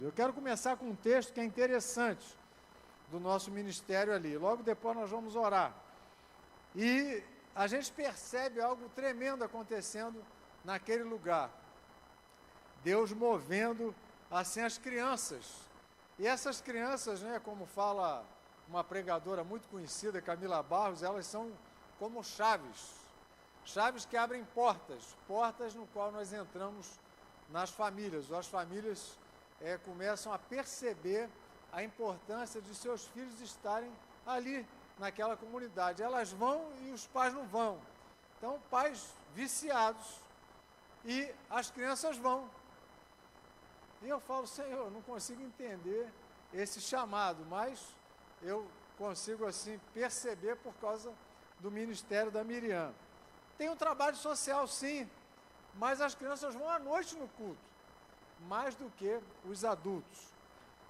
Eu quero começar com um texto que é interessante do nosso ministério ali. Logo depois nós vamos orar. E a gente percebe algo tremendo acontecendo naquele lugar. Deus movendo assim as crianças. E essas crianças, né, como fala uma pregadora muito conhecida, Camila Barros, elas são como chaves. Chaves que abrem portas. Portas no qual nós entramos nas famílias. Ou as famílias começam a perceber a importância de seus filhos estarem ali, naquela comunidade. Elas vão e os pais não vão. Então, pais viciados e as crianças vão. E eu falo, Senhor, eu não consigo entender esse chamado, mas eu consigo, assim, perceber por causa do ministério da Miriam. Tem um trabalho social, sim, mas as crianças vão à noite no culto, mais do que os adultos.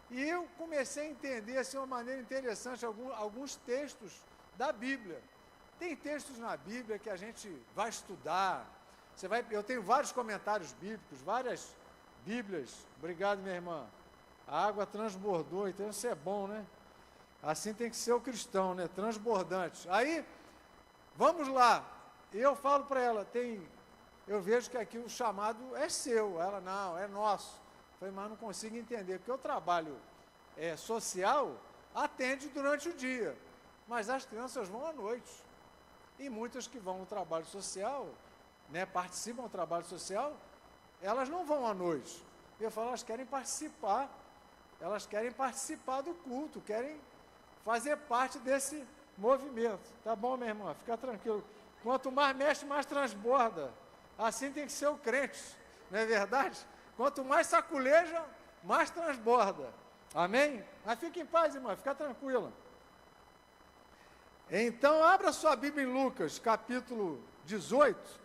E eu comecei a entender, assim, de uma maneira interessante, alguns textos da Bíblia. Tem textos na Bíblia que a gente vai estudar. Eu tenho vários comentários bíblicos, várias Bíblias. Obrigado, minha irmã. A água transbordou, então isso é bom, né? Assim tem que ser o cristão, né? Transbordante. Aí, vamos lá. Eu falo para ela, eu vejo que aqui o chamado é seu. Ela, não, é nosso. Eu falei, mas não consigo entender, porque o trabalho social atende durante o dia, mas as crianças vão à noite. E muitas que vão ao trabalho social, né, participam do trabalho social, elas não vão à noite. Eu falo, elas querem participar do culto, querem fazer parte desse movimento. Tá bom, minha irmã, fica tranquilo. Quanto mais mexe, mais transborda. Assim tem que ser o crente, não é verdade? Quanto mais saculeja, mais transborda. Amém? Mas fique em paz, irmã, fica tranquila. Então, abra sua Bíblia em Lucas, capítulo 18,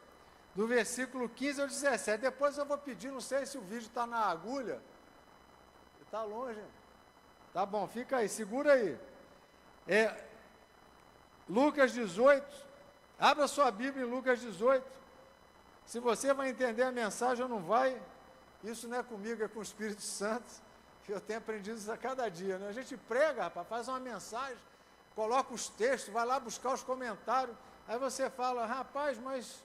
do versículo 15 ao 17. Depois eu vou pedir, não sei se o vídeo está na agulha. Está longe. Tá bom, fica aí, segura aí. Lucas 18, abra sua Bíblia em Lucas 18. Se você vai entender a mensagem ou não vai, isso não é comigo, é com o Espírito Santo. Eu tenho aprendido isso a cada dia, né? A gente prega, rapaz, faz uma mensagem, coloca os textos, vai lá buscar os comentários, aí você fala, rapaz, mas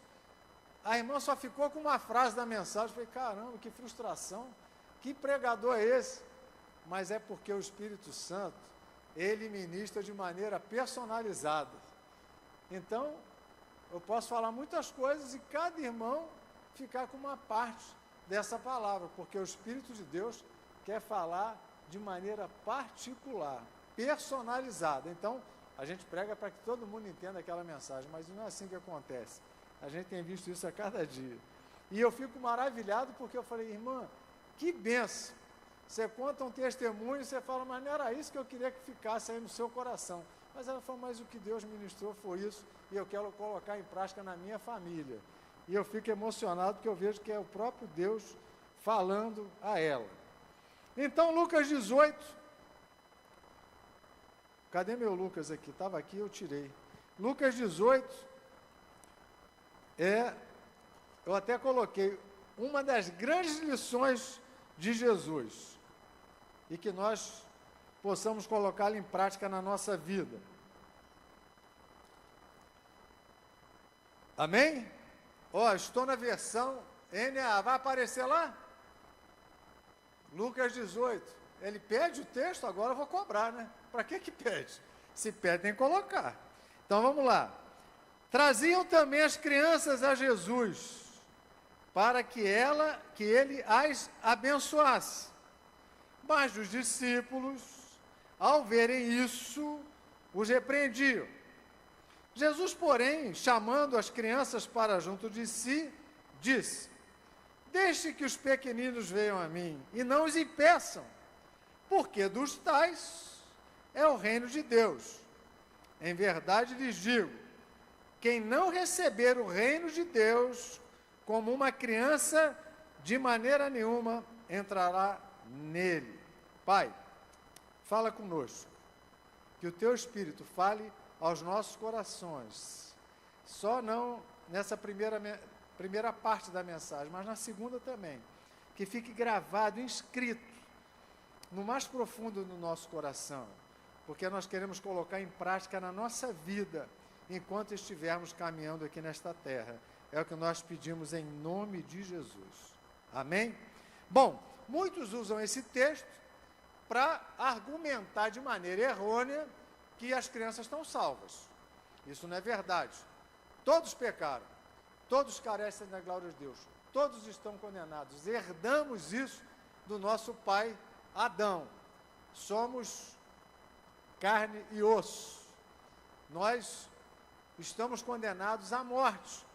a irmã só ficou com uma frase da mensagem. Eu falei, caramba, que frustração, que pregador é esse? Mas é porque o Espírito Santo, ele ministra de maneira personalizada. Então, eu posso falar muitas coisas e cada irmão ficar com uma parte dessa palavra, porque o Espírito de Deus quer falar de maneira particular, personalizada. Então, a gente prega para que todo mundo entenda aquela mensagem, mas não é assim que acontece. A gente tem visto isso a cada dia. E eu fico maravilhado porque eu falei, irmã, que benção. Você conta um testemunho, você fala, mas não era isso que eu queria que ficasse aí no seu coração. Mas ela falou, mas o que Deus ministrou foi isso, e eu quero colocar em prática na minha família. E eu fico emocionado porque eu vejo que é o próprio Deus falando a ela. Então, Lucas 18. Cadê meu Lucas aqui? Estava aqui, eu tirei. Lucas 18. Eu até coloquei uma das grandes lições de Jesus e que nós possamos colocá-la em prática na nossa vida. Amém? Estou na versão NA, vai aparecer lá? Lucas 18. Ele pede o texto, agora eu vou cobrar, né? Para que pede? Se pede, tem que colocar. Então vamos lá. Traziam também as crianças a Jesus, para que ele as abençoasse. Mas os discípulos, ao verem isso, os repreendiam. Jesus, porém, chamando as crianças para junto de si, disse, deixe que os pequeninos venham a mim, e não os impeçam, porque dos tais é o reino de Deus. Em verdade lhes digo, quem não receber o reino de Deus como uma criança, de maneira nenhuma entrará nele. Pai, fala conosco, que o teu Espírito fale aos nossos corações, só não nessa primeira parte da mensagem, mas na segunda também, que fique gravado, inscrito no mais profundo do nosso coração, porque nós queremos colocar em prática na nossa vida, enquanto estivermos caminhando aqui nesta terra. É o que nós pedimos em nome de Jesus. Amém? Bom, muitos usam esse texto para argumentar de maneira errônea que as crianças estão salvas. Isso não é verdade. Todos pecaram, todos carecem da glória de Deus, todos estão condenados. Herdamos isso do nosso pai Adão. Somos carne e osso. Nós estamos condenados à morte.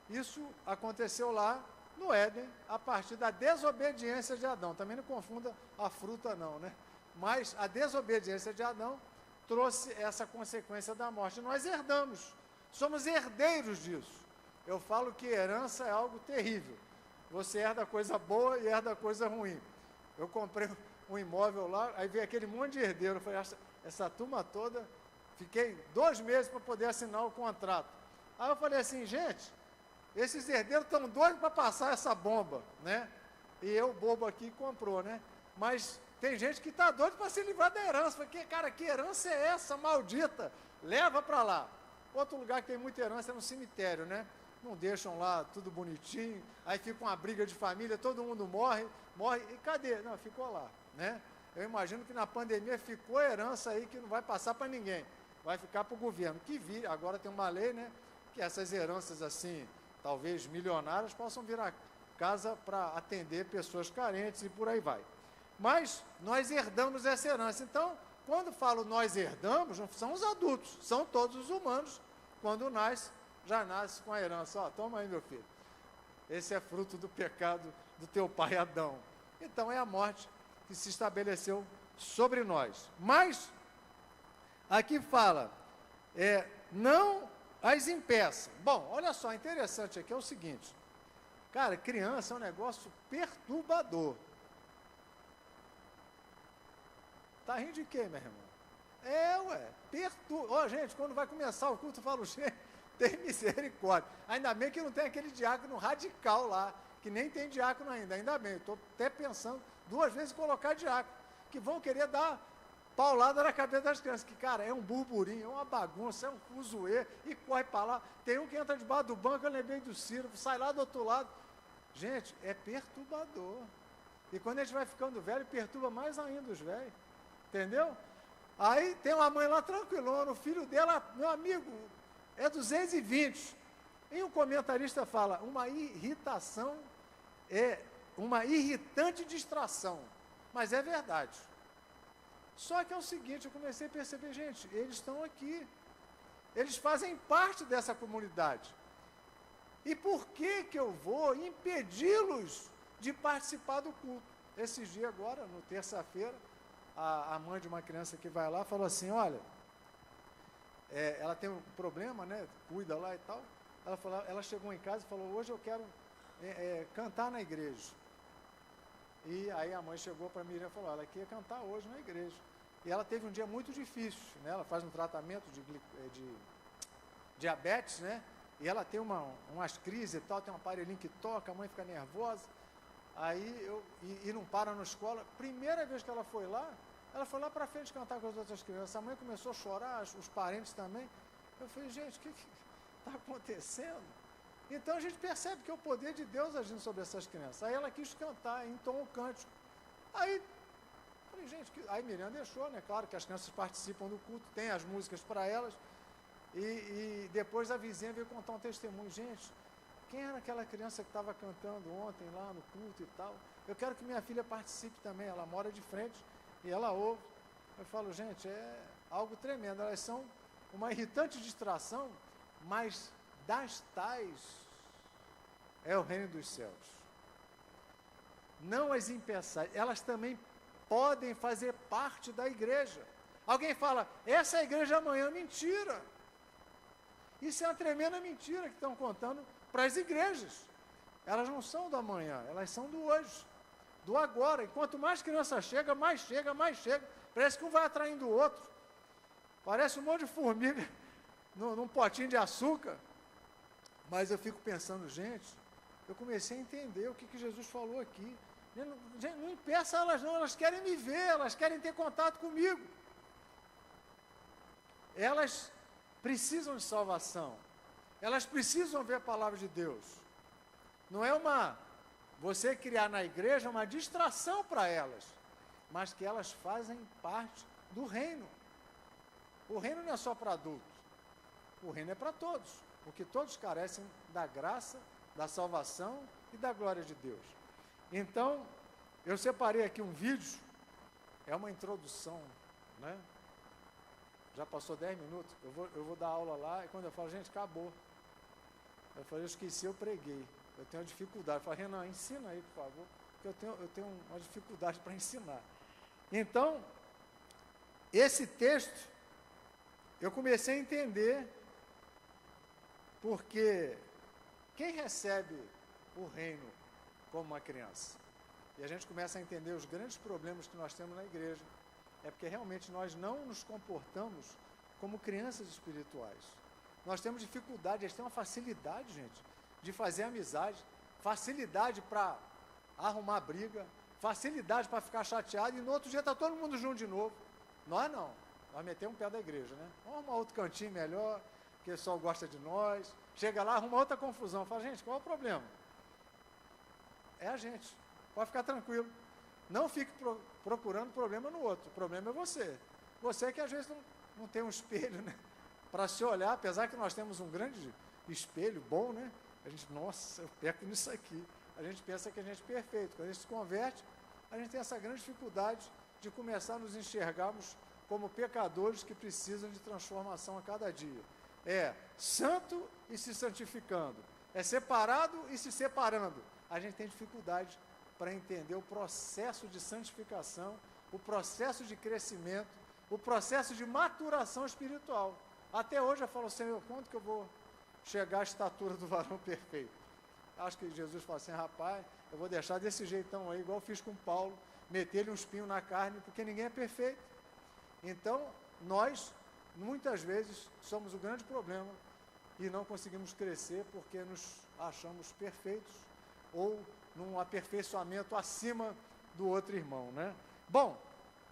Isso aconteceu lá no Éden, a partir da desobediência de Adão. Também não confunda a fruta não, né? Mas a desobediência de Adão trouxe essa consequência da morte. Nós herdamos, somos herdeiros disso. Eu falo que herança é algo terrível. Você herda coisa boa e herda coisa ruim. Eu comprei um imóvel lá, aí veio aquele monte de herdeiro. Eu falei, essa turma toda, fiquei 2 meses para poder assinar o contrato. Aí eu falei assim, gente, esses herdeiros estão doidos para passar essa bomba, né? E eu, bobo aqui, comprou, né? Mas tem gente que está doido para se livrar da herança. Falei, cara, que herança é essa, maldita? Leva para lá. Outro lugar que tem muita herança é no cemitério, né? Não deixam lá tudo bonitinho, aí fica uma briga de família, todo mundo morre, e cadê? Não, ficou lá, né? Eu imagino que na pandemia ficou herança aí que não vai passar para ninguém, vai ficar para o governo, agora tem uma lei, né, que essas heranças assim, talvez milionárias, possam virar casa para atender pessoas carentes e por aí vai. Mas nós herdamos essa herança, então, quando falo nós herdamos, não são os adultos, são todos os humanos, quando já nasce com a herança. Ó, toma aí, meu filho. Esse é fruto do pecado do teu pai Adão. Então, é a morte que se estabeleceu sobre nós. Mas, aqui fala, não as impeça. Bom, olha só, interessante aqui é o seguinte. Cara, criança é um negócio perturbador. Tá rindo de quê, meu irmão? Ó, gente, quando vai começar o culto, eu falo, gente, tem misericórdia. Ainda bem que não tem aquele diácono radical lá, que nem tem diácono ainda bem. Estou até pensando 2 vezes em colocar diácono, que vão querer dar paulada na cabeça das crianças, que, cara, é um burburinho, é uma bagunça, é um fuzuê, e corre para lá. Tem um que entra debaixo do banco, eu lembrei do Ciro, sai lá do outro lado. Gente, é perturbador. E quando a gente vai ficando velho, perturba mais ainda os velhos. Entendeu? Aí tem uma mãe lá tranquilona, o filho dela, meu amigo, é 220. E um comentarista fala, uma irritação é uma irritante distração. Mas é verdade. Só que é o seguinte, eu comecei a perceber, gente, eles estão aqui. Eles fazem parte dessa comunidade. E por que eu vou impedi-los de participar do culto? Esses dias agora, no terça-feira, a mãe de uma criança que vai lá falou assim, olha, ela tem um problema, né, cuida lá e tal. Ela chegou em casa e falou, hoje eu quero cantar na igreja. E aí a mãe chegou para a Miriam e falou, ela quer cantar hoje na igreja. E ela teve um dia muito difícil, né? Ela faz um tratamento de diabetes, né? E ela tem umas crises e tal, tem um aparelhinho que toca, a mãe fica nervosa. Aí e não para na escola. Primeira vez que ela foi lá para frente cantar com as outras crianças. A mãe começou a chorar, os parentes também. Eu falei, gente, o que está acontecendo? Então a gente percebe que é o poder de Deus agindo sobre essas crianças. Aí ela quis cantar, entonou um cântico. Aí, falei, gente, aí Miriam deixou, né? Claro que as crianças participam do culto, tem as músicas para elas. E depois a vizinha veio contar um testemunho. Gente, quem era aquela criança que estava cantando ontem lá no culto e tal? Eu quero que minha filha participe também. Ela mora de frente e ela ouve. Eu falo, gente, é algo tremendo. Elas são uma irritante distração, mas das tais é o reino dos céus. Não as impeçais, elas também podem fazer parte da igreja. Alguém fala, essa é a igreja amanhã, mentira. Isso é uma tremenda mentira que estão contando para as igrejas. Elas não são do amanhã, elas são do hoje, do agora. E quanto mais criança chega, mais chega. Parece que um vai atraindo o outro. Parece um monte de formiga num potinho de açúcar. Mas eu fico pensando, gente, eu comecei a entender o que Jesus falou aqui. Não impeça elas não, elas querem me ver, elas querem ter contato comigo. Elas precisam de salvação. Elas precisam ver a palavra de Deus. Não é você criar na igreja uma distração para elas, mas que elas fazem parte do reino. O reino não é só para adultos, o reino é para todos, porque todos carecem da graça, da salvação e da glória de Deus. Então, eu separei aqui um vídeo, é uma introdução, né? Já passou 10 minutos, eu vou dar aula lá, e quando eu falo, gente, acabou. Eu falei, eu esqueci, eu preguei, eu tenho uma dificuldade. Eu falei, Renan, ensina aí, por favor, porque eu tenho uma dificuldade para ensinar. Então, esse texto, eu comecei a entender, porque quem recebe o reino como uma criança? E a gente começa a entender os grandes problemas que nós temos na igreja, é porque realmente nós não nos comportamos como crianças espirituais. Nós temos dificuldade, eles têm uma facilidade, gente, de fazer amizade, facilidade para arrumar briga, facilidade para ficar chateado, e no outro dia está todo mundo junto de novo. Nós não, nós metemos um pé da igreja, né? Vamos arrumar outro cantinho melhor, que o pessoal gosta de nós, chega lá, arruma outra confusão. Fala, gente, qual é o problema? É a gente, pode ficar tranquilo. Não fique procurando problema no outro, o problema é você. Você que às vezes não tem um espelho, né, para se olhar, apesar que nós temos um grande espelho bom, né? A gente, nossa, eu peco nisso aqui. A gente pensa que a gente é perfeito. Quando a gente se converte, a gente tem essa grande dificuldade de começar a nos enxergarmos como pecadores que precisam de transformação a cada dia. É santo e se santificando. É separado e se separando. A gente tem dificuldade para entender o processo de santificação, o processo de crescimento, o processo de maturação espiritual. Até hoje eu falo, Senhor, quando que eu vou chegar à estatura do varão perfeito? Acho que Jesus fala assim, rapaz, eu vou deixar desse jeitão aí, igual eu fiz com Paulo, meter-lhe um espinho na carne, porque ninguém é perfeito. Então, nós, muitas vezes, somos o grande problema e não conseguimos crescer porque nos achamos perfeitos ou num aperfeiçoamento acima do outro irmão, né? Bom,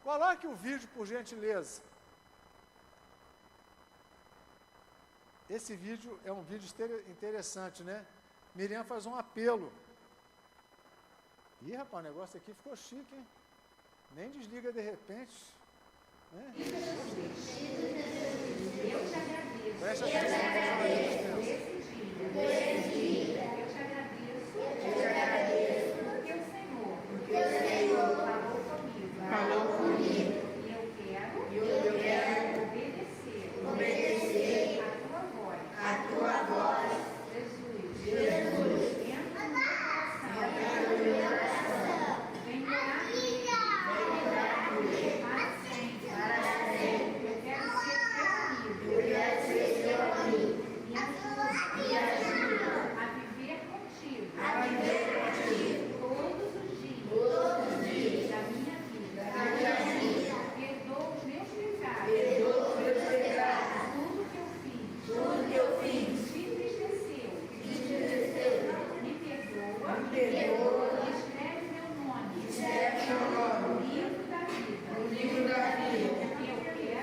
coloque o vídeo, por gentileza. Esse vídeo é um vídeo interessante, né? Miriam faz um apelo. Ih, rapaz, o negócio aqui ficou chique, hein? Nem desliga de repente. Né? Eu te agradeço. Presta atenção. Nesse dia. Eu te agradeço. Porque o Senhor falou comigo. E eu quero obedecer a tua voz. Jesus. Entra no meu coração. Vem morar comigo. Para sempre. Eu quero ser teu amigo. Me ajuda a viver contigo. Todos os dias da minha vida. Perdoa os meus pecados. Tudo que eu fiz. Te entristeceu. Me perdoa. E escreve meu nome. No livro da vida.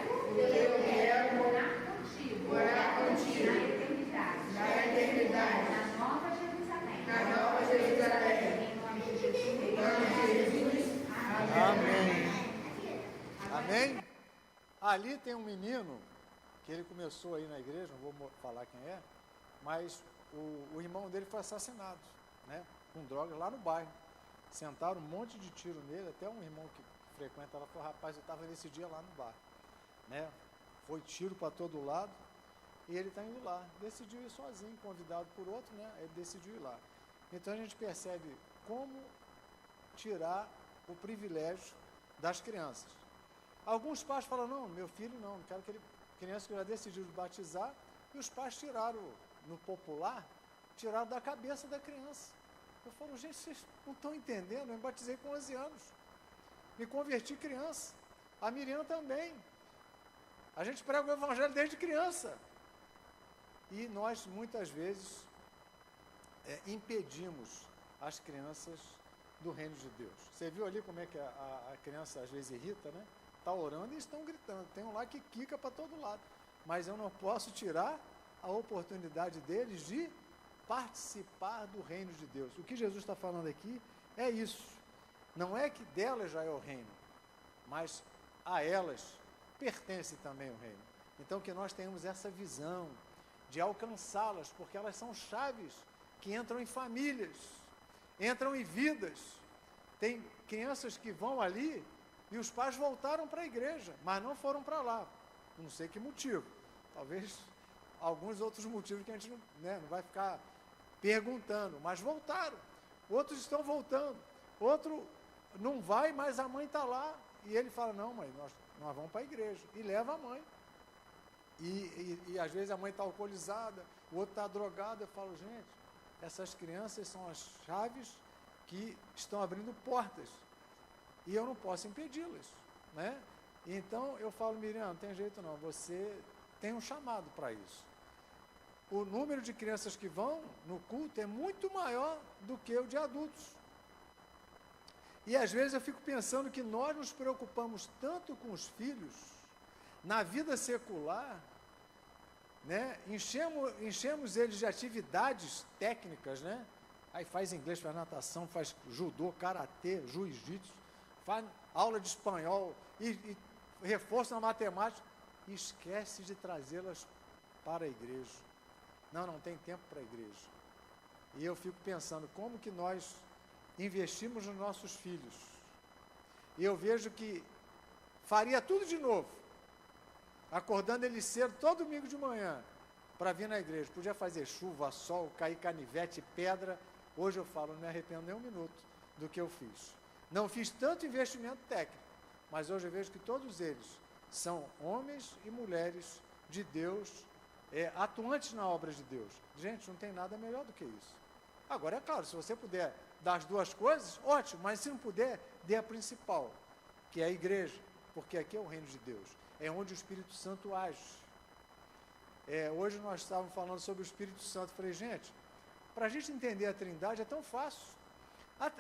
Porque eu quero morar contigo. Na eternidade. Na nova Jerusalém. Em nome de Jesus. Amém. Amém? Ali tem um menino, que ele começou aí na igreja, não vou falar quem é, mas o irmão dele foi assassinado, né, com drogas lá no bairro. Sentaram um monte de tiro nele, até um irmão que frequenta lá falou, rapaz, eu estava nesse dia lá no bar, né, foi tiro para todo lado, e ele está indo lá, decidiu ir sozinho, convidado por outro, né, ele decidiu ir lá. Então a gente percebe como tirar o privilégio das crianças. Alguns pais falam, não, meu filho não quero que ele, criança que já decidiu batizar, e os pais tiraram, no popular, tiraram da cabeça da criança. Eu falo, gente, vocês não estão entendendo, eu me batizei com 11 anos, me converti criança, a Miriam também. A gente prega o evangelho desde criança. E nós, muitas vezes, impedimos as crianças do reino de Deus. Você viu ali como é que a criança às vezes irrita, né? Está orando e estão gritando. Tem um lá que quica para todo lado. Mas eu não posso tirar a oportunidade deles de participar do reino de Deus. O que Jesus está falando aqui é isso. Não é que delas já é o reino, mas a elas pertence também o reino. Então que nós tenhamos essa visão de alcançá-las, porque elas são chaves que entram em famílias, entram em vidas. Tem crianças que vão ali e os pais voltaram para a igreja, mas não foram para lá. Não sei que motivo. Talvez alguns outros motivos que a gente não vai ficar perguntando, mas voltaram. Outros estão voltando. Outro não vai, mas a mãe está lá. E ele fala, não, mãe, nós vamos para a igreja. E leva a mãe. E às vezes a mãe está alcoolizada, o outro está drogado. Eu falo, gente, essas crianças são as chaves que estão abrindo portas. E eu não posso impedi-las, né? Então eu falo, Miriam, não tem jeito não, você tem um chamado para isso. O número de crianças que vão no culto é muito maior do que o de adultos. E às vezes eu fico pensando que nós nos preocupamos tanto com os filhos, na vida secular, né? Enchemos eles de atividades técnicas, né? Aí faz inglês, faz natação, faz judô, karatê, jiu-jitsu, faz aula de espanhol e reforço na matemática, e esquece de trazê-las para a igreja. Não tem tempo para a igreja. E eu fico pensando, como que nós investimos nos nossos filhos? E eu vejo que faria tudo de novo, acordando eles cedo, todo domingo de manhã, para vir na igreja. Podia fazer chuva, sol, cair canivete, pedra. Hoje eu falo, não me arrependo nem um minuto do que eu fiz. Não fiz tanto investimento técnico, mas hoje eu vejo que todos eles são homens e mulheres de Deus, atuantes na obra de Deus. Gente, não tem nada melhor do que isso. Agora, é claro, se você puder dar as duas coisas, ótimo, mas se não puder, dê a principal, que é a igreja, porque aqui é o reino de Deus, é onde o Espírito Santo age. Hoje nós estávamos falando sobre o Espírito Santo, falei, gente, para a gente entender a Trindade é tão fácil.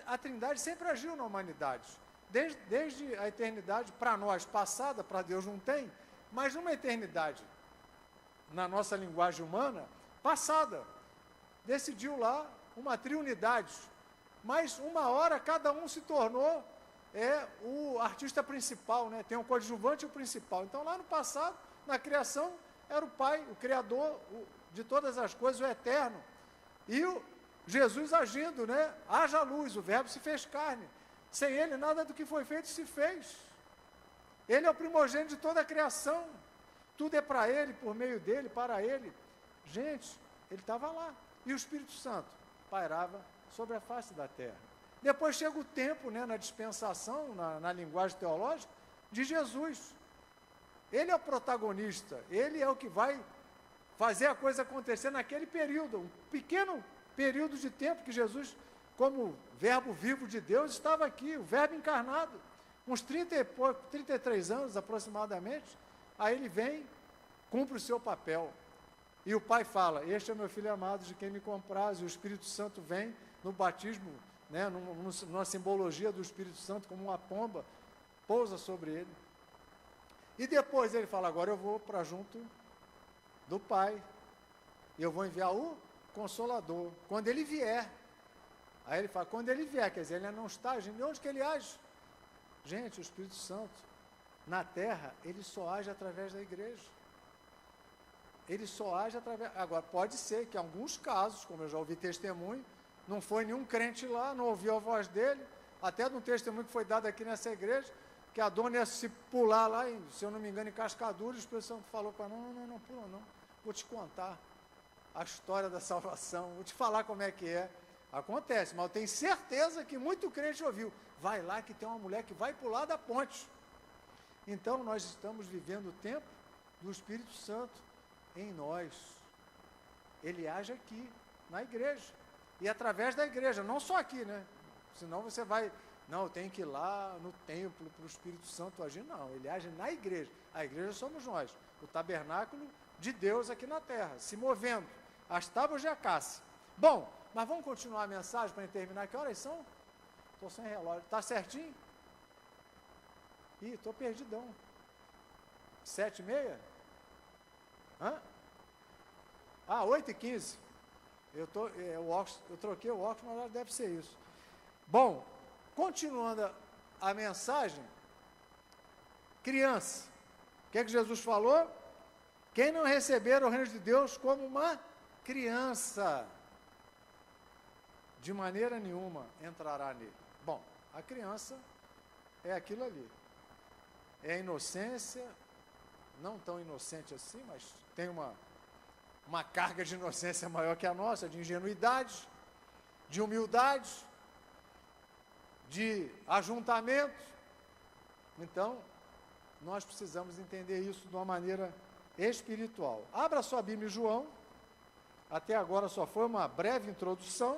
A Trindade sempre agiu na humanidade, desde a eternidade, para nós, passada, para Deus não tem, mas numa eternidade, na nossa linguagem humana, passada, decidiu lá uma triunidade, mas uma hora cada um se tornou o artista principal, né? Tem o coadjuvante e o principal. Então lá no passado, na criação, era o Pai, o Criador de todas as coisas, o Eterno, e Jesus agindo, né? Haja luz, o Verbo se fez carne. Sem ele, nada do que foi feito se fez. Ele é o primogênito de toda a criação. Tudo é para ele, por meio dele, para ele. Gente, ele estava lá. E o Espírito Santo pairava sobre a face da terra. Depois chega o tempo, né, na dispensação, na linguagem teológica, de Jesus. Ele é o protagonista, ele é o que vai fazer a coisa acontecer naquele período, um pequeno período de tempo que Jesus, como verbo vivo de Deus, estava aqui, o verbo encarnado, uns 33 anos aproximadamente. Aí ele vem, cumpre o seu papel, e o Pai fala, este é o meu Filho amado, de quem me compraz, e o Espírito Santo vem no batismo, né, numa simbologia do Espírito Santo, como uma pomba, pousa sobre ele. E depois ele fala, agora eu vou para junto do Pai, e eu vou enviar o Consolador, quando ele vier. Aí ele fala, quando ele vier, quer dizer, ele não está agindo. De onde que ele age? Gente, o Espírito Santo, na terra, ele só age através da igreja. Ele só age através... Agora, pode ser que em alguns casos, como eu já ouvi testemunho, não foi nenhum crente lá, não ouviu a voz dele, até de um testemunho que foi dado aqui nessa igreja, que a dona ia se pular lá, se eu não me engano, em Cascadura, e o Espírito Santo falou para ela, não pula não, vou te contar a história da salvação, vou te falar como é que é. Acontece, mas eu tenho certeza que muito crente ouviu, vai lá que tem uma mulher que vai pular da ponte. Então, nós estamos vivendo o tempo do Espírito Santo em nós. Ele age aqui, na igreja, e através da igreja, não só aqui, né? Senão você vai, não, eu tenho que ir lá no templo para o Espírito Santo agir. Não, ele age na igreja. A igreja somos nós, o tabernáculo de Deus aqui na terra, se movendo, as tábuas de acácia. Bom, mas vamos continuar a mensagem para terminar. Que horas são? Estou sem relógio. Está certinho? Ih, estou perdidão. 7h30? Hã? 8h15. Eu troquei o óculos, mas deve ser isso. Bom, continuando a mensagem, criança. O que é que Jesus falou? Quem não receber o reino de Deus como uma criança, de maneira nenhuma entrará nele. Bom, a criança é aquilo ali. É a inocência, não tão inocente assim, mas tem uma carga de inocência maior que a nossa, de ingenuidade, de humildade, de ajuntamento. Então, nós precisamos entender isso de uma maneira espiritual. Abra sua Bíblia em João. Até agora só foi uma breve introdução,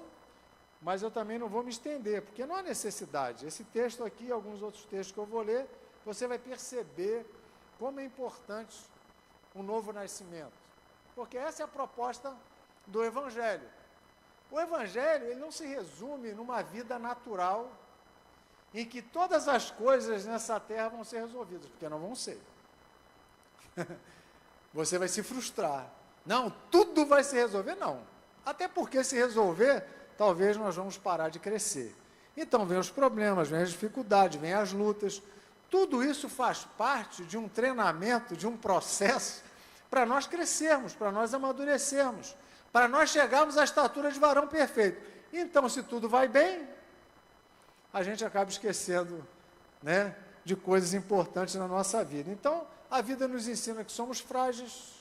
mas eu também não vou me estender, porque não há necessidade. Esse texto aqui e alguns outros textos que eu vou ler, você vai perceber como é importante um novo nascimento. Porque essa é a proposta do Evangelho. O Evangelho, ele não se resume numa vida natural, em que todas as coisas nessa terra vão ser resolvidas, porque não vão ser. Você vai se frustrar. Não, tudo vai se resolver, não. Até porque se resolver, talvez nós vamos parar de crescer. Então vem os problemas, vem as dificuldades, vem as lutas. Tudo isso faz parte de um treinamento, de um processo, para nós crescermos, para nós amadurecermos, para nós chegarmos à estatura de varão perfeito. Então, se tudo vai bem, a gente acaba esquecendo, né, de coisas importantes na nossa vida. Então, a vida nos ensina que somos frágeis,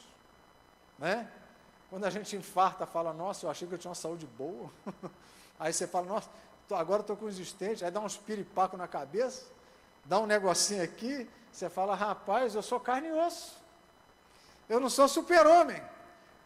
né? Quando a gente infarta, fala, nossa, eu achei que eu tinha uma saúde boa. Aí você fala, nossa, agora estou com os estentes, aí dá uns piripacos na cabeça, dá um negocinho aqui, você fala, rapaz, eu sou carne e osso. Eu não sou super-homem,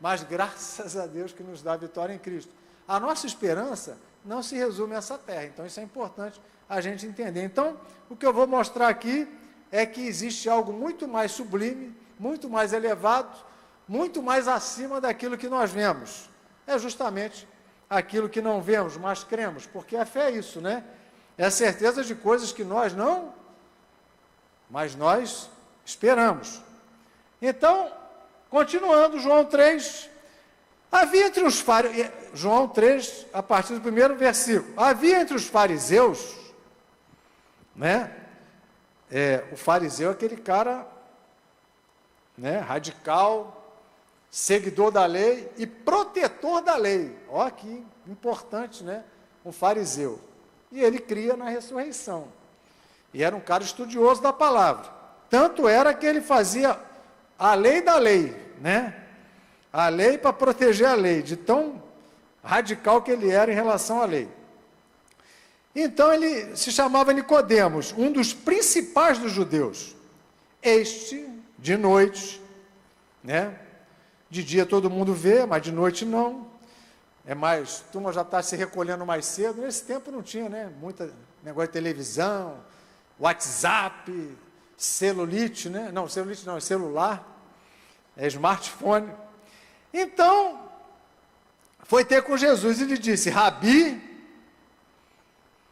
mas graças a Deus que nos dá a vitória em Cristo. A nossa esperança não se resume a essa terra, então isso é importante a gente entender. Então, o que eu vou mostrar aqui é que existe algo muito mais sublime, muito mais elevado, muito mais acima daquilo que nós vemos. É justamente aquilo que não vemos, mas cremos, porque a fé é isso, né? É a certeza de coisas que nós não, mas nós esperamos. Então, continuando, João 3, havia entre os fariseus, João 3, a partir do primeiro versículo, havia entre os fariseus, né? O fariseu é aquele cara, né, radical, seguidor da lei e protetor da lei. Olha que importante, né? Um fariseu. E ele cria na ressurreição. E era um cara estudioso da palavra. Tanto era que ele fazia a lei da lei, né? A lei para proteger a lei, de tão radical que ele era em relação à lei. Então ele se chamava Nicodemos, um dos principais dos judeus. Este, de noite, né? De dia todo mundo vê, mas de noite não. É mais, a turma já está se recolhendo mais cedo. Nesse tempo não tinha, né? Muita negócio de televisão, WhatsApp, celulite, né? Não, celulite não, é celular, é smartphone. Então, foi ter com Jesus e lhe disse, Rabi,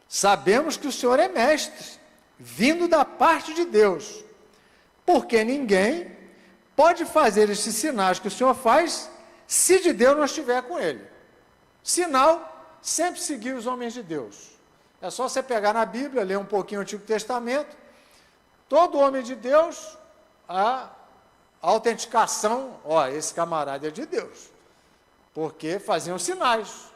sabemos que o Senhor é mestre, vindo da parte de Deus, porque ninguém pode fazer esses sinais que o Senhor faz, se de Deus não estiver com ele. Sinal, sempre seguir os homens de Deus. É só você pegar na Bíblia, ler um pouquinho o Antigo Testamento, todo homem de Deus, a autenticação, esse camarada é de Deus, porque faziam sinais,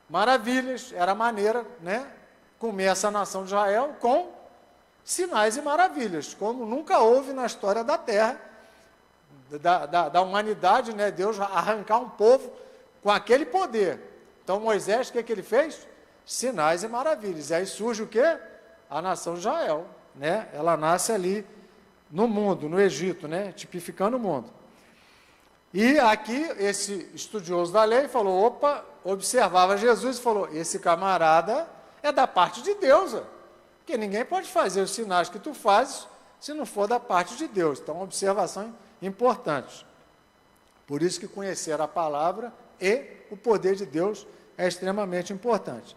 maravilhas, era a maneira, né, comer essa nação de Israel com sinais e maravilhas, como nunca houve na história da terra, da humanidade, né, Deus arrancar um povo com aquele poder. Então Moisés, o que ele fez? Sinais e maravilhas, e aí surge o quê? A nação de Israel, né, ela nasce ali no mundo, no Egito, né, tipificando o mundo. E aqui, esse estudioso da lei falou, opa, observava Jesus e falou, esse camarada é da parte de Deus, porque ninguém pode fazer os sinais que tu fazes se não for da parte de Deus. Então, observação importante. Por isso que conhecer a palavra e o poder de Deus é extremamente importante.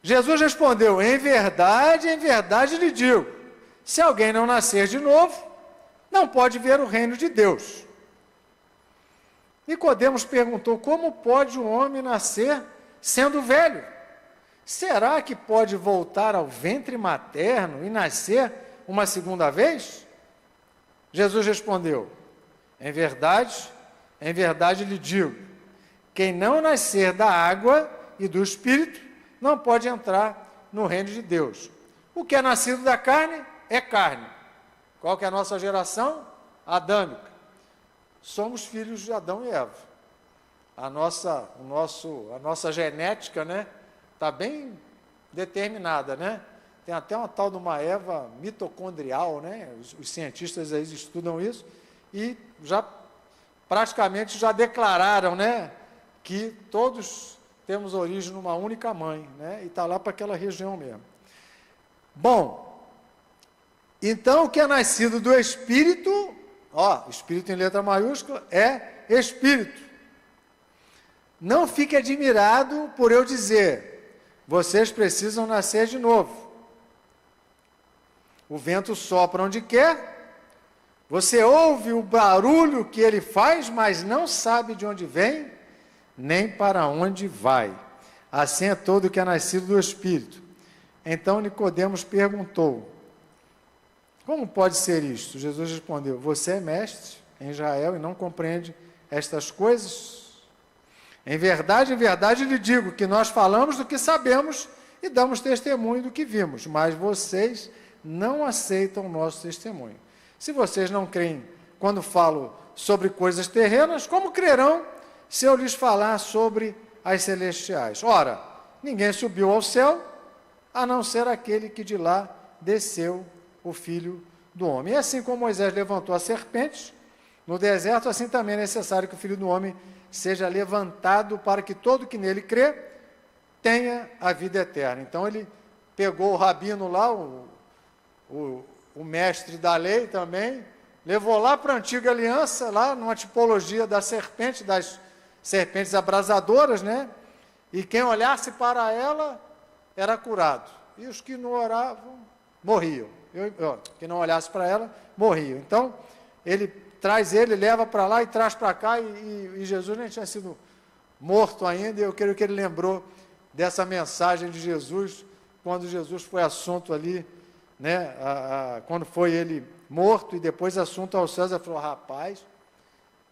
Jesus respondeu: em verdade lhe digo, se alguém não nascer de novo, não pode ver o reino de Deus. Nicodemos perguntou: como pode um homem nascer sendo velho? Será que pode voltar ao ventre materno e nascer uma segunda vez? Jesus respondeu: em verdade lhe digo, quem não nascer da água e do Espírito não pode entrar no reino de Deus. O que é nascido da carne é carne. Qual que é a nossa geração? Adâmica. Somos filhos de Adão e Eva. A nossa genética, né, está bem determinada, né? Tem até uma tal de uma Eva mitocondrial, né? Os cientistas aí estudam isso e praticamente já declararam, né, que todos temos origem numa única mãe, né? E está lá para aquela região mesmo. Bom, então o que é nascido do Espírito, Espírito em letra maiúscula, é Espírito. Não fique admirado por eu dizer, vocês precisam nascer de novo. O vento sopra onde quer, você ouve o barulho que ele faz, mas não sabe de onde vem, nem para onde vai. Assim é todo o que é nascido do Espírito. Então Nicodemos perguntou: como pode ser isto? Jesus respondeu: você é mestre em Israel e não compreende estas coisas? Em verdade lhe digo que nós falamos do que sabemos e damos testemunho do que vimos, mas vocês não aceitam o nosso testemunho. Se vocês não creem quando falo sobre coisas terrenas, como crerão se eu lhes falar sobre as celestiais? Ora, ninguém subiu ao céu, a não ser aquele que de lá desceu, o Filho do Homem. E assim como Moisés levantou as serpentes no deserto, assim também é necessário que o Filho do Homem seja levantado para que todo que nele crê tenha a vida eterna. Então ele pegou o rabino lá, o mestre da lei também, levou lá para a antiga aliança, lá numa tipologia da serpente, das serpentes abrasadoras, né? E quem olhasse para ela era curado. E os que não oravam, morriam. Quem não olhasse para ela, morriam. Então, ele leva para lá e traz para cá, e Jesus nem tinha sido morto ainda, e eu creio que ele lembrou dessa mensagem de Jesus, quando Jesus foi assunto ali, né, quando foi ele morto, e depois assunto aos céus, ele falou: rapaz,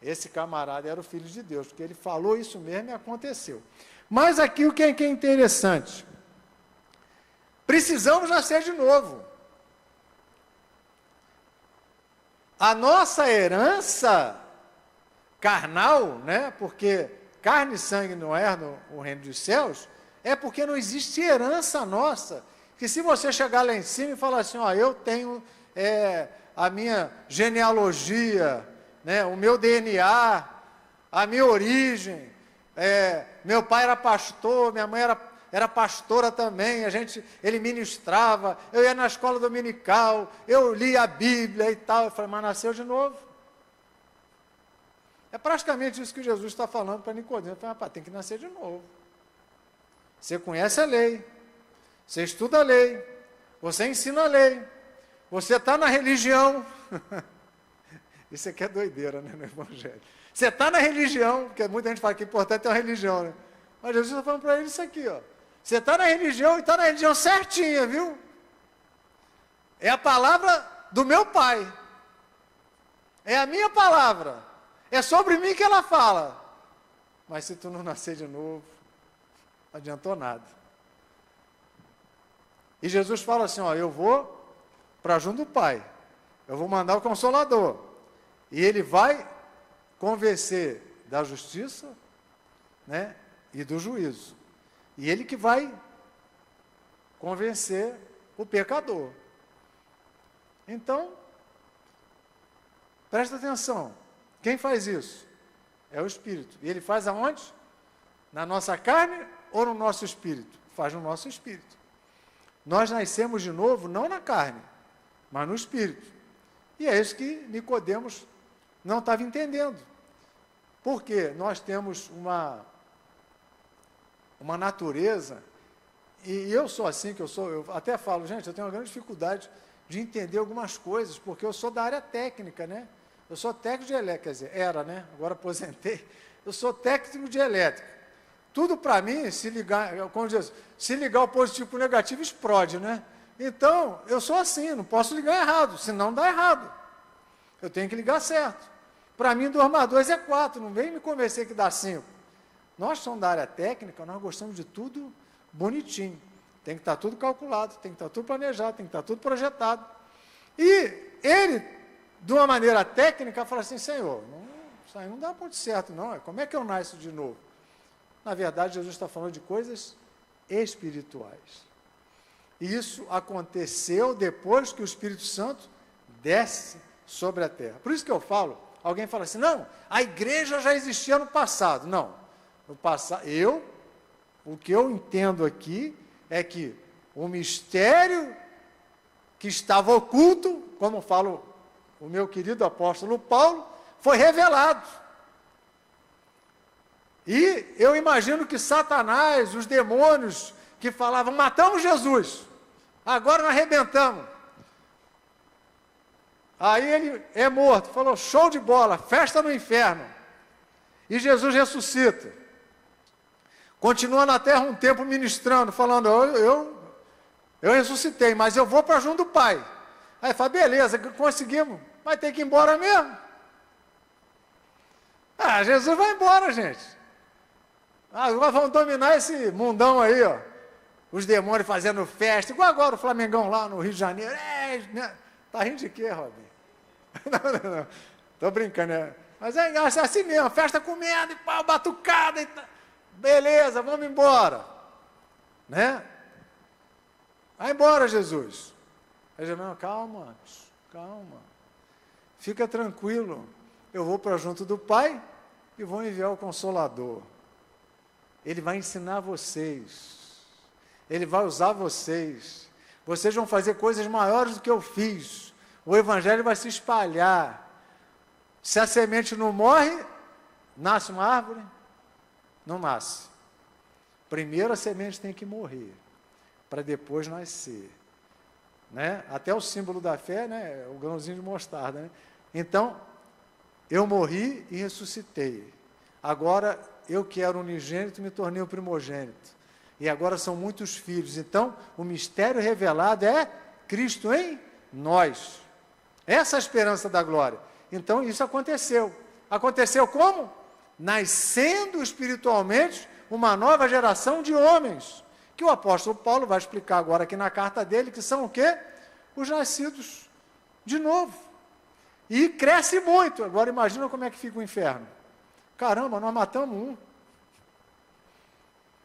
esse camarada era o Filho de Deus, porque ele falou isso mesmo e aconteceu. Mas aqui o que é interessante, precisamos nascer de novo. A nossa herança carnal, né, porque carne e sangue não herdam o reino dos céus, é porque não existe herança nossa. Que se você chegar lá em cima e falar assim, eu tenho a minha genealogia, né, o meu DNA, a minha origem, meu pai era pastor, minha mãe era pastora também, ele ministrava, eu ia na escola dominical, eu lia a Bíblia e tal. Eu falei: mas nasceu de novo. É praticamente isso que Jesus está falando para Nicodemos. Ele falou: tem que nascer de novo. Você conhece a lei, você estuda a lei, você ensina a lei, você está na religião. Isso aqui é doideira, né, no Evangelho. Você está na religião, porque muita gente fala que é importante ter uma religião, né? Mas Jesus está falando para ele isso aqui, Você está na religião e está na religião certinha, viu? É a palavra do meu Pai. É a minha palavra. É sobre mim que ela fala. Mas se tu não nascer de novo, não adiantou nada. E Jesus fala assim, eu vou para junto do Pai. Eu vou mandar o Consolador. E ele vai convencer da justiça, né, e do juízo. E ele que vai convencer o pecador. Então, presta atenção. Quem faz isso? É o Espírito. E ele faz aonde? Na nossa carne ou no nosso espírito? Faz no nosso espírito. Nós nascemos de novo, não na carne, mas no espírito. E é isso que Nicodemos não estava entendendo. Porque nós temos uma natureza E eu sou assim, eu até falo, gente, eu tenho uma grande dificuldade de entender algumas coisas, porque eu sou da área técnica, né? Eu sou técnico de elétrica, quer dizer, era, né? Agora aposentei. Eu sou técnico de elétrica. Tudo para mim, se ligar, como diz, se ligar o positivo com o negativo, explode, né? Então, eu sou assim, não posso ligar errado, senão dá errado. Eu tenho que ligar certo. Para mim, 2 mais 2 é 4, não vem me convencer que dá 5. Nós somos da área técnica, nós gostamos de tudo bonitinho. Tem que estar tudo calculado, tem que estar tudo planejado, tem que estar tudo projetado. E ele, de uma maneira técnica, fala assim, Senhor, isso aí não dá muito certo, não. Como é que eu nasço de novo? Na verdade, Jesus está falando de coisas espirituais. E isso aconteceu depois que o Espírito Santo desce sobre a terra. Por isso que eu falo, alguém fala assim, não, a igreja já existia no passado. Não, no passado, o que eu entendo aqui é que o mistério que estava oculto, como fala o meu querido apóstolo Paulo, foi revelado. E eu imagino que Satanás, os demônios que falavam, matamos Jesus, agora nós arrebentamos. Aí ele é morto, falou, show de bola, festa no inferno. E Jesus ressuscita. Continua na terra um tempo ministrando, falando, eu ressuscitei, mas eu vou para junto do Pai. Aí fala, beleza, conseguimos, mas tem que ir embora mesmo. Ah, Jesus vai embora, gente. Agora vamos dominar esse mundão aí, ó. Os demônios fazendo festa, igual agora o Flamengão lá no Rio de Janeiro. Tá rindo de quê, Robin? Não. Tô brincando, né? Mas é assim mesmo, festa comendo, e pau, batucada, e beleza, vamos embora. Né? Vai embora, Jesus. Aí Jesus, não, calma. Fica tranquilo. Eu vou para junto do Pai e vou enviar o Consolador. Ele vai ensinar vocês. Ele vai usar vocês. Vocês vão fazer coisas maiores do que eu fiz. O Evangelho vai se espalhar. Se a semente não morre, nasce uma árvore? Não nasce. Primeiro a semente tem que morrer, para depois nascer. Né? Até o símbolo da fé, né? O grãozinho de mostarda. Né? Então, eu morri e ressuscitei. Agora, eu que era unigênito, me tornei o primogênito. E agora são muitos filhos. Então, o mistério revelado é Cristo em nós. Essa é a esperança da glória. Então, isso aconteceu. Aconteceu como? Nascendo espiritualmente uma nova geração de homens. Que o apóstolo Paulo vai explicar agora aqui na carta dele, que são o quê? Os nascidos de novo. E cresce muito. Agora, imagina como é que fica o inferno. Caramba, nós matamos um.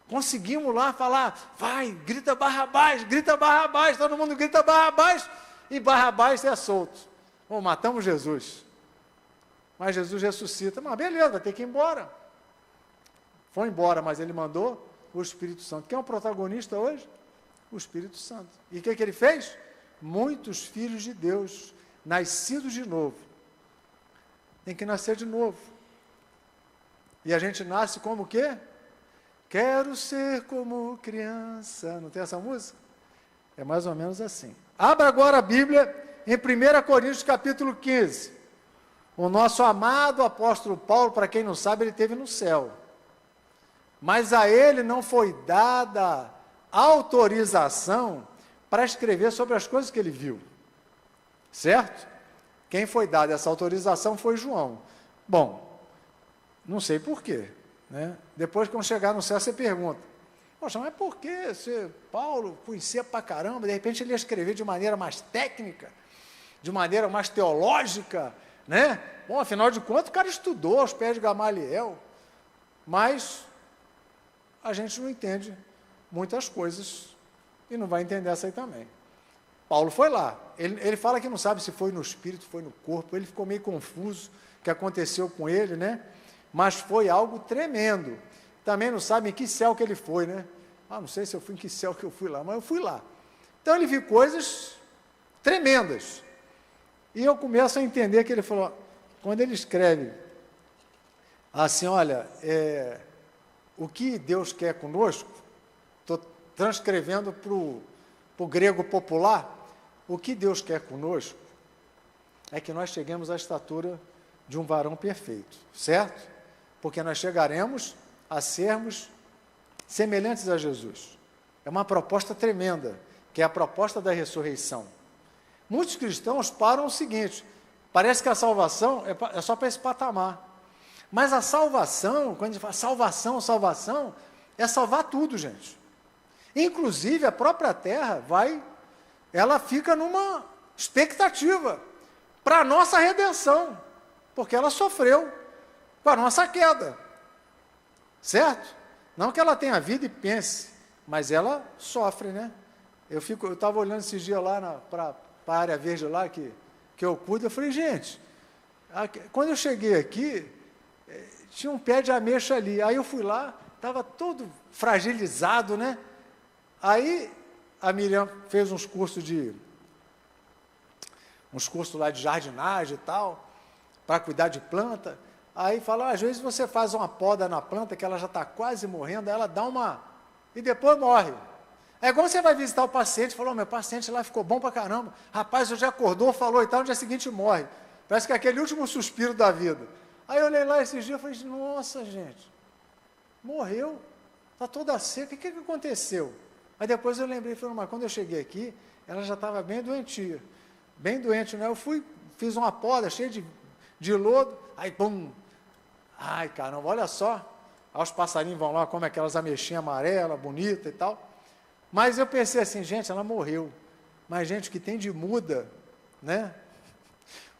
Conseguimos lá falar, vai, grita Barrabás, todo mundo grita Barrabás, e Barrabás é solto. Bom, matamos Jesus. Mas Jesus ressuscita, mas beleza, vai ter que ir embora. Foi embora, mas ele mandou o Espírito Santo. Quem é o protagonista hoje? O Espírito Santo. E o que ele fez? Muitos filhos de Deus, nascidos de novo. Tem que nascer de novo. E a gente nasce como o quê? Quero ser como criança. Não tem essa música? É mais ou menos assim. Abra agora a Bíblia em 1 Coríntios capítulo 15. O nosso amado apóstolo Paulo, para quem não sabe, ele esteve no céu. Mas a ele não foi dada autorização para escrever sobre as coisas que ele viu. Certo? Quem foi dada essa autorização foi João. Bom, não sei por quê. Né? Depois, quando chegar no céu, você pergunta, poxa, mas por que Paulo conhecia pra caramba, de repente ele ia escrever de maneira mais técnica, de maneira mais teológica, né? Bom, afinal de contas, o cara estudou aos pés de Gamaliel, mas a gente não entende muitas coisas e não vai entender essa aí também. Paulo foi lá, ele fala que não sabe se foi no espírito, foi no corpo, ele ficou meio confuso o que aconteceu com ele, né? Mas foi algo tremendo. Também não sabe em que céu que ele foi, né? Não sei se eu fui em que céu que eu fui lá, mas eu fui lá. Então ele viu coisas tremendas. E eu começo a entender que ele falou, quando ele escreve assim, olha, o que Deus quer conosco, estou transcrevendo para o grego popular, o que Deus quer conosco é que nós cheguemos à estatura de um varão perfeito, certo? Porque nós chegaremos a sermos semelhantes a Jesus. É uma proposta tremenda, que é a proposta da ressurreição. Muitos cristãos param o seguinte, parece que a salvação é só para esse patamar. Mas a salvação, quando a gente fala salvação, é salvar tudo, gente. Inclusive, a própria terra ela fica numa expectativa para a nossa redenção, porque ela sofreu com a nossa queda, certo? Não que ela tenha vida e pense, mas ela sofre, né? Eu estava olhando esses dias lá para a área verde lá, que eu cuido, eu falei, gente, quando eu cheguei aqui, tinha um pé de ameixa ali, aí eu fui lá, estava todo fragilizado, né? Aí a Miriam fez uns cursos lá de jardinagem e tal, para cuidar de planta. Aí fala, às vezes você faz uma poda na planta, que ela já está quase morrendo, aí ela dá e depois morre. É igual você vai visitar o paciente, falou, meu paciente lá ficou bom pra caramba, rapaz, hoje acordou, falou e tal, no dia seguinte morre. Parece que é aquele último suspiro da vida. Aí eu olhei lá esses dias e falei, nossa, gente, morreu, está toda seca, o que aconteceu? Aí depois eu lembrei, falei, mas quando eu cheguei aqui, ela já estava bem doentia, bem doente, né? Eu fiz uma poda cheia de lodo, aí pum, ai caramba, olha só, aí os passarinhos vão lá, comem aquelas ameixinhas amarelas, bonitas e tal, mas eu pensei assim, gente, ela morreu, mas gente, o que tem de muda, né?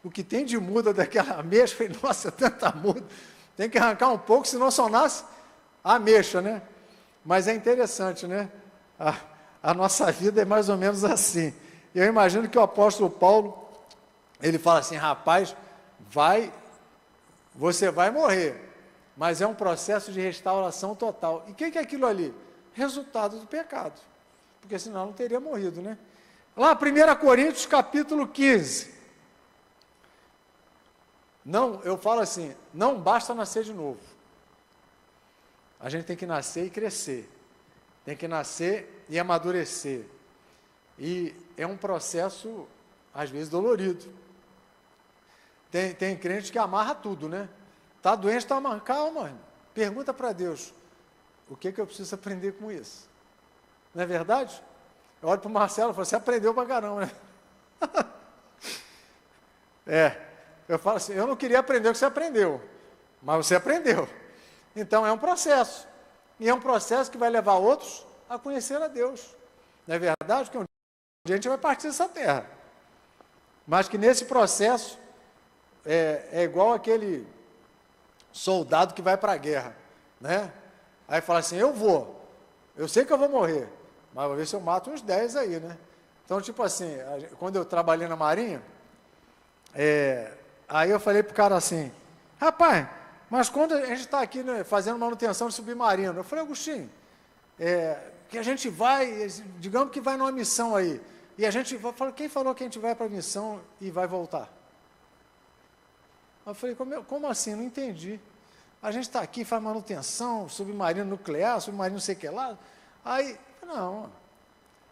O que tem de muda daquela ameixa, eu falei, nossa, tanta muda, tem que arrancar um pouco, senão só nasce a ameixa, né? Mas é interessante, né? A nossa vida é mais ou menos assim. Eu imagino que o apóstolo Paulo, ele fala assim, rapaz, você vai morrer, mas é um processo de restauração total. E o que é aquilo ali? Resultado do pecado, porque senão não teria morrido, né? Lá, 1 Coríntios, capítulo 15. Não, eu falo assim, não basta nascer de novo. A gente tem que nascer e crescer. Tem que nascer e amadurecer. E é um processo, às vezes, dolorido. Tem crente que amarra tudo, né? Está doente, está amarrado. Calma, pergunta para Deus, o que eu preciso aprender com isso? Não é verdade? Eu olho para o Marcelo e falo, você aprendeu para caramba, né? Eu falo assim, eu não queria aprender o que você aprendeu, mas você aprendeu. Então é um processo. E é um processo que vai levar outros a conhecer a Deus. Não é verdade? Porque um dia a gente vai partir dessa terra. Mas que nesse processo é igual aquele soldado que vai para a guerra, né? Aí fala assim, eu sei que eu vou morrer, mas vou ver se eu mato uns 10 aí, né? Então, tipo assim, quando eu trabalhei na Marinha, aí eu falei para o cara assim, rapaz, mas quando a gente está aqui, né, fazendo manutenção de submarino, eu falei, Agostinho, que a gente vai, digamos que vai numa missão aí, e a gente fala, quem falou que a gente vai para a missão e vai voltar? Eu falei, como assim? Não entendi. A gente está aqui, faz manutenção, submarino nuclear, submarino não sei o que lá, aí, não,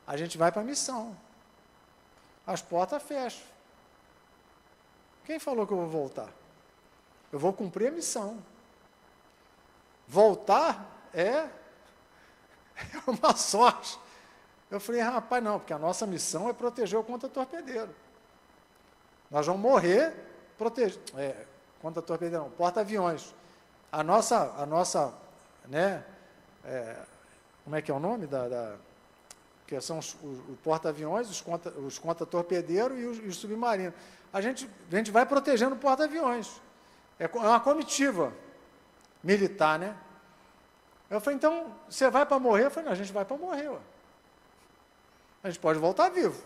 a gente vai para a missão, as portas fecham. Quem falou que eu vou voltar? Eu vou cumprir a missão. Voltar é uma sorte. Eu falei, rapaz, não, porque a nossa missão é proteger o contra-torpedeiro. Nós vamos morrer contra-torpedeiro não, porta-aviões. A nossa, né, como é que é o nome? Que são os porta-aviões, os contra-torpedeiros e os submarinos. A gente vai protegendo o porta-aviões. É uma comitiva militar, né? Eu falei, então, você vai para morrer? Eu falei, não, a gente vai para morrer. Ué. A gente pode voltar vivo.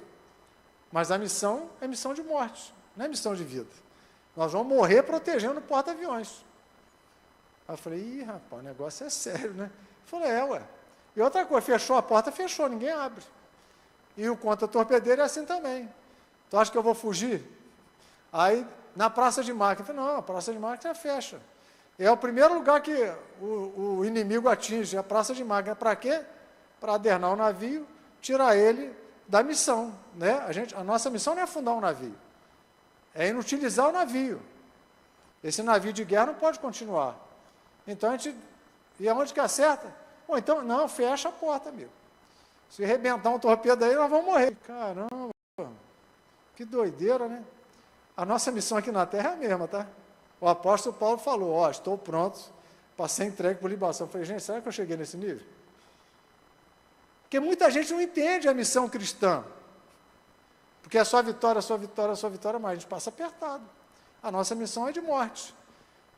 Mas a missão é missão de morte, não é missão de vida. Nós vamos morrer protegendo o porta-aviões. Aí eu falei, ih, rapaz, o negócio é sério, né? Eu falei, ué. E outra coisa, fechou a porta, fechou, ninguém abre. E o contra-torpedeiro é assim também. Tu acha que eu vou fugir? Aí, na praça de máquina, eu falei, não, a praça de máquina fecha. É o primeiro lugar que o inimigo atinge, a praça de máquina. Para quê? para adernar o navio, tirar ele da missão, né? A nossa missão não é afundar um navio, é inutilizar o navio. Esse navio de guerra não pode continuar. Então a gente, e aonde que acerta? Ou então, não, fecha a porta, amigo. Se arrebentar um torpedo aí, nós vamos morrer. Caramba, que doideira, né? A nossa missão aqui na Terra é a mesma, tá? O apóstolo Paulo falou, ó, estou pronto para ser entregue por libação. Eu falei, gente, será que eu cheguei nesse nível? Porque muita gente não entende a missão cristã. Porque é só vitória, só vitória, só vitória, mas a gente passa apertado. A nossa missão é de morte.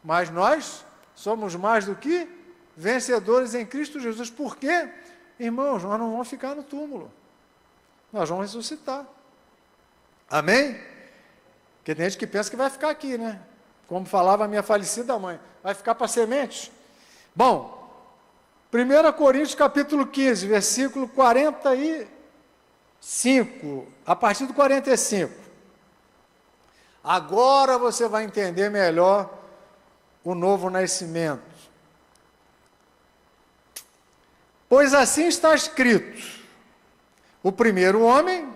Mas nós somos mais do que vencedores em Cristo Jesus. Por quê? Irmãos, nós não vamos ficar no túmulo. Nós vamos ressuscitar. Amém? Porque tem gente que pensa que vai ficar aqui, né? Como falava a minha falecida mãe. Vai ficar para semente? Bom, 1 Coríntios capítulo 15, versículo 45, a partir do 45. Agora você vai entender melhor o novo nascimento. Pois assim está escrito, o primeiro homem,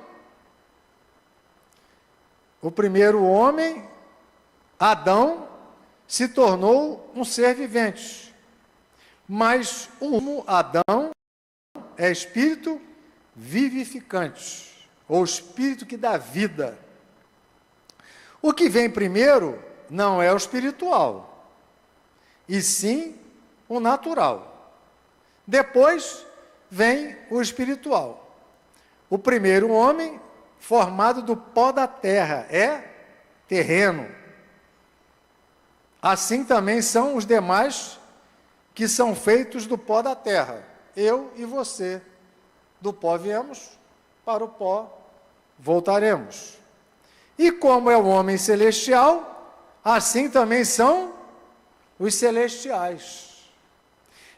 Adão, se tornou um ser vivente, mas o último Adão é espírito vivificante, ou espírito que dá vida. O que vem primeiro não é o espiritual, e sim o natural. Depois vem o espiritual. O primeiro homem, formado do pó da terra, é terreno. Assim também são os demais que são feitos do pó da terra. Eu e você. Do pó viemos, para o pó voltaremos. E como é o homem celestial, assim também são os celestiais.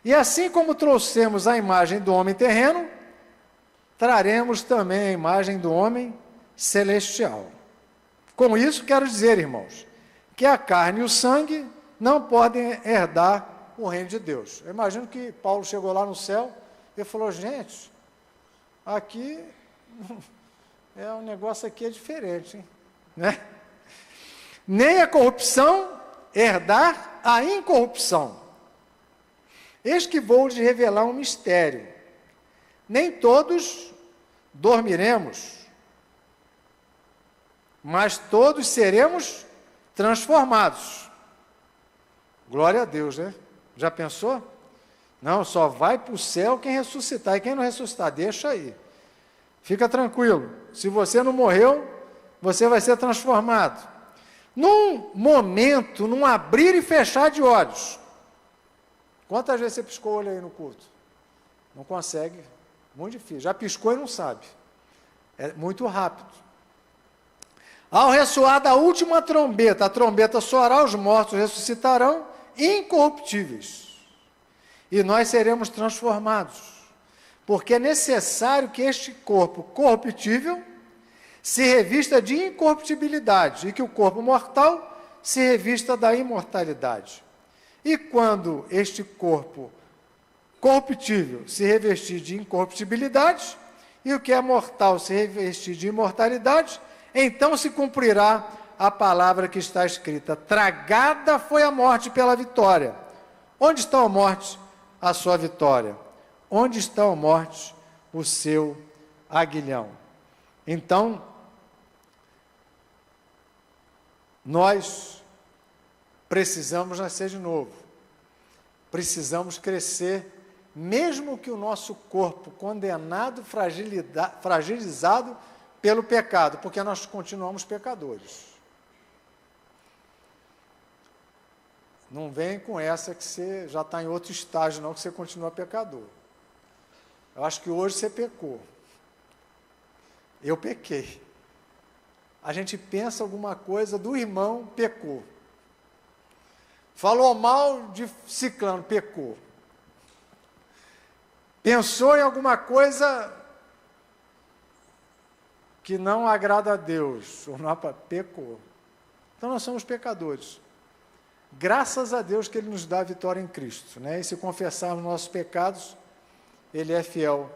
E assim como trouxemos a imagem do homem terreno, traremos também a imagem do homem celestial. Com isso, quero dizer, irmãos, que a carne e o sangue não podem herdar o reino de Deus. Eu imagino que Paulo chegou lá no céu e falou, gente, aqui, um negócio aqui é diferente, hein? Né? Nem a corrupção herdar a incorrupção. Eis que vou lhes revelar um mistério. Nem todos dormiremos, mas todos seremos transformados. Glória a Deus, né? Já pensou? Não, só vai para o céu quem ressuscitar, e quem não ressuscitar, deixa aí. Fica tranquilo, se você não morreu, você vai ser transformado. Num momento, num abrir e fechar de olhos. Quantas vezes você piscou o olho aí no culto? Não consegue, muito difícil. Já piscou e não sabe. É muito rápido. Ao ressoar da última trombeta, a trombeta soará, os mortos ressuscitarão incorruptíveis. E nós seremos transformados. Porque é necessário que este corpo corruptível se revista de incorruptibilidade e que o corpo mortal se revista da imortalidade. E quando este corpo corruptível se revestir de incorruptibilidade e o que é mortal se revestir de imortalidade, então se cumprirá a palavra que está escrita: tragada foi a morte pela vitória. Onde está a morte? A sua vitória. Onde está a morte? O seu aguilhão. Então, nós precisamos nascer de novo. Precisamos crescer, mesmo que o nosso corpo condenado, fragilizado pelo pecado, porque nós continuamos pecadores. Não vem com essa que você já está em outro estágio, não, que você continua pecador. Eu acho que hoje você pecou. Eu pequei. A gente pensa alguma coisa do irmão, pecou. Falou mal de ciclano, pecou. Pensou em alguma coisa que não agrada a Deus, ou não, pecou. Então nós somos pecadores. Graças a Deus que Ele nos dá a vitória em Cristo, né? E se confessarmos nossos pecados, Ele é fiel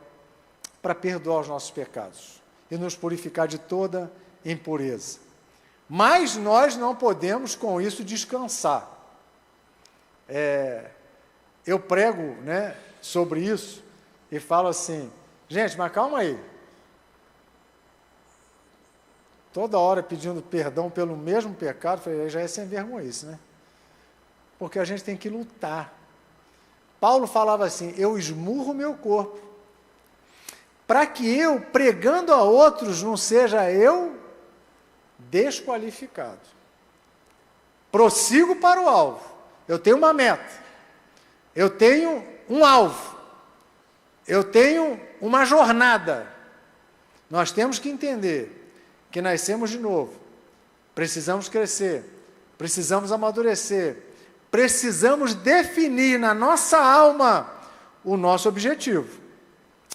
para perdoar os nossos pecados e nos purificar de toda impureza. Mas nós não podemos com isso descansar. Eu prego, né, sobre isso e falo assim, gente, mas calma aí. Toda hora pedindo perdão pelo mesmo pecado, falei, já é sem vergonhice, né? Porque a gente tem que lutar. Paulo falava assim, eu esmurro meu corpo, para que eu, pregando a outros, não seja eu desqualificado. Prossigo para o alvo. Eu tenho uma meta. Eu tenho um alvo. Eu tenho uma jornada. Nós temos que entender que nascemos de novo. Precisamos crescer. Precisamos amadurecer. Precisamos definir na nossa alma o nosso objetivo.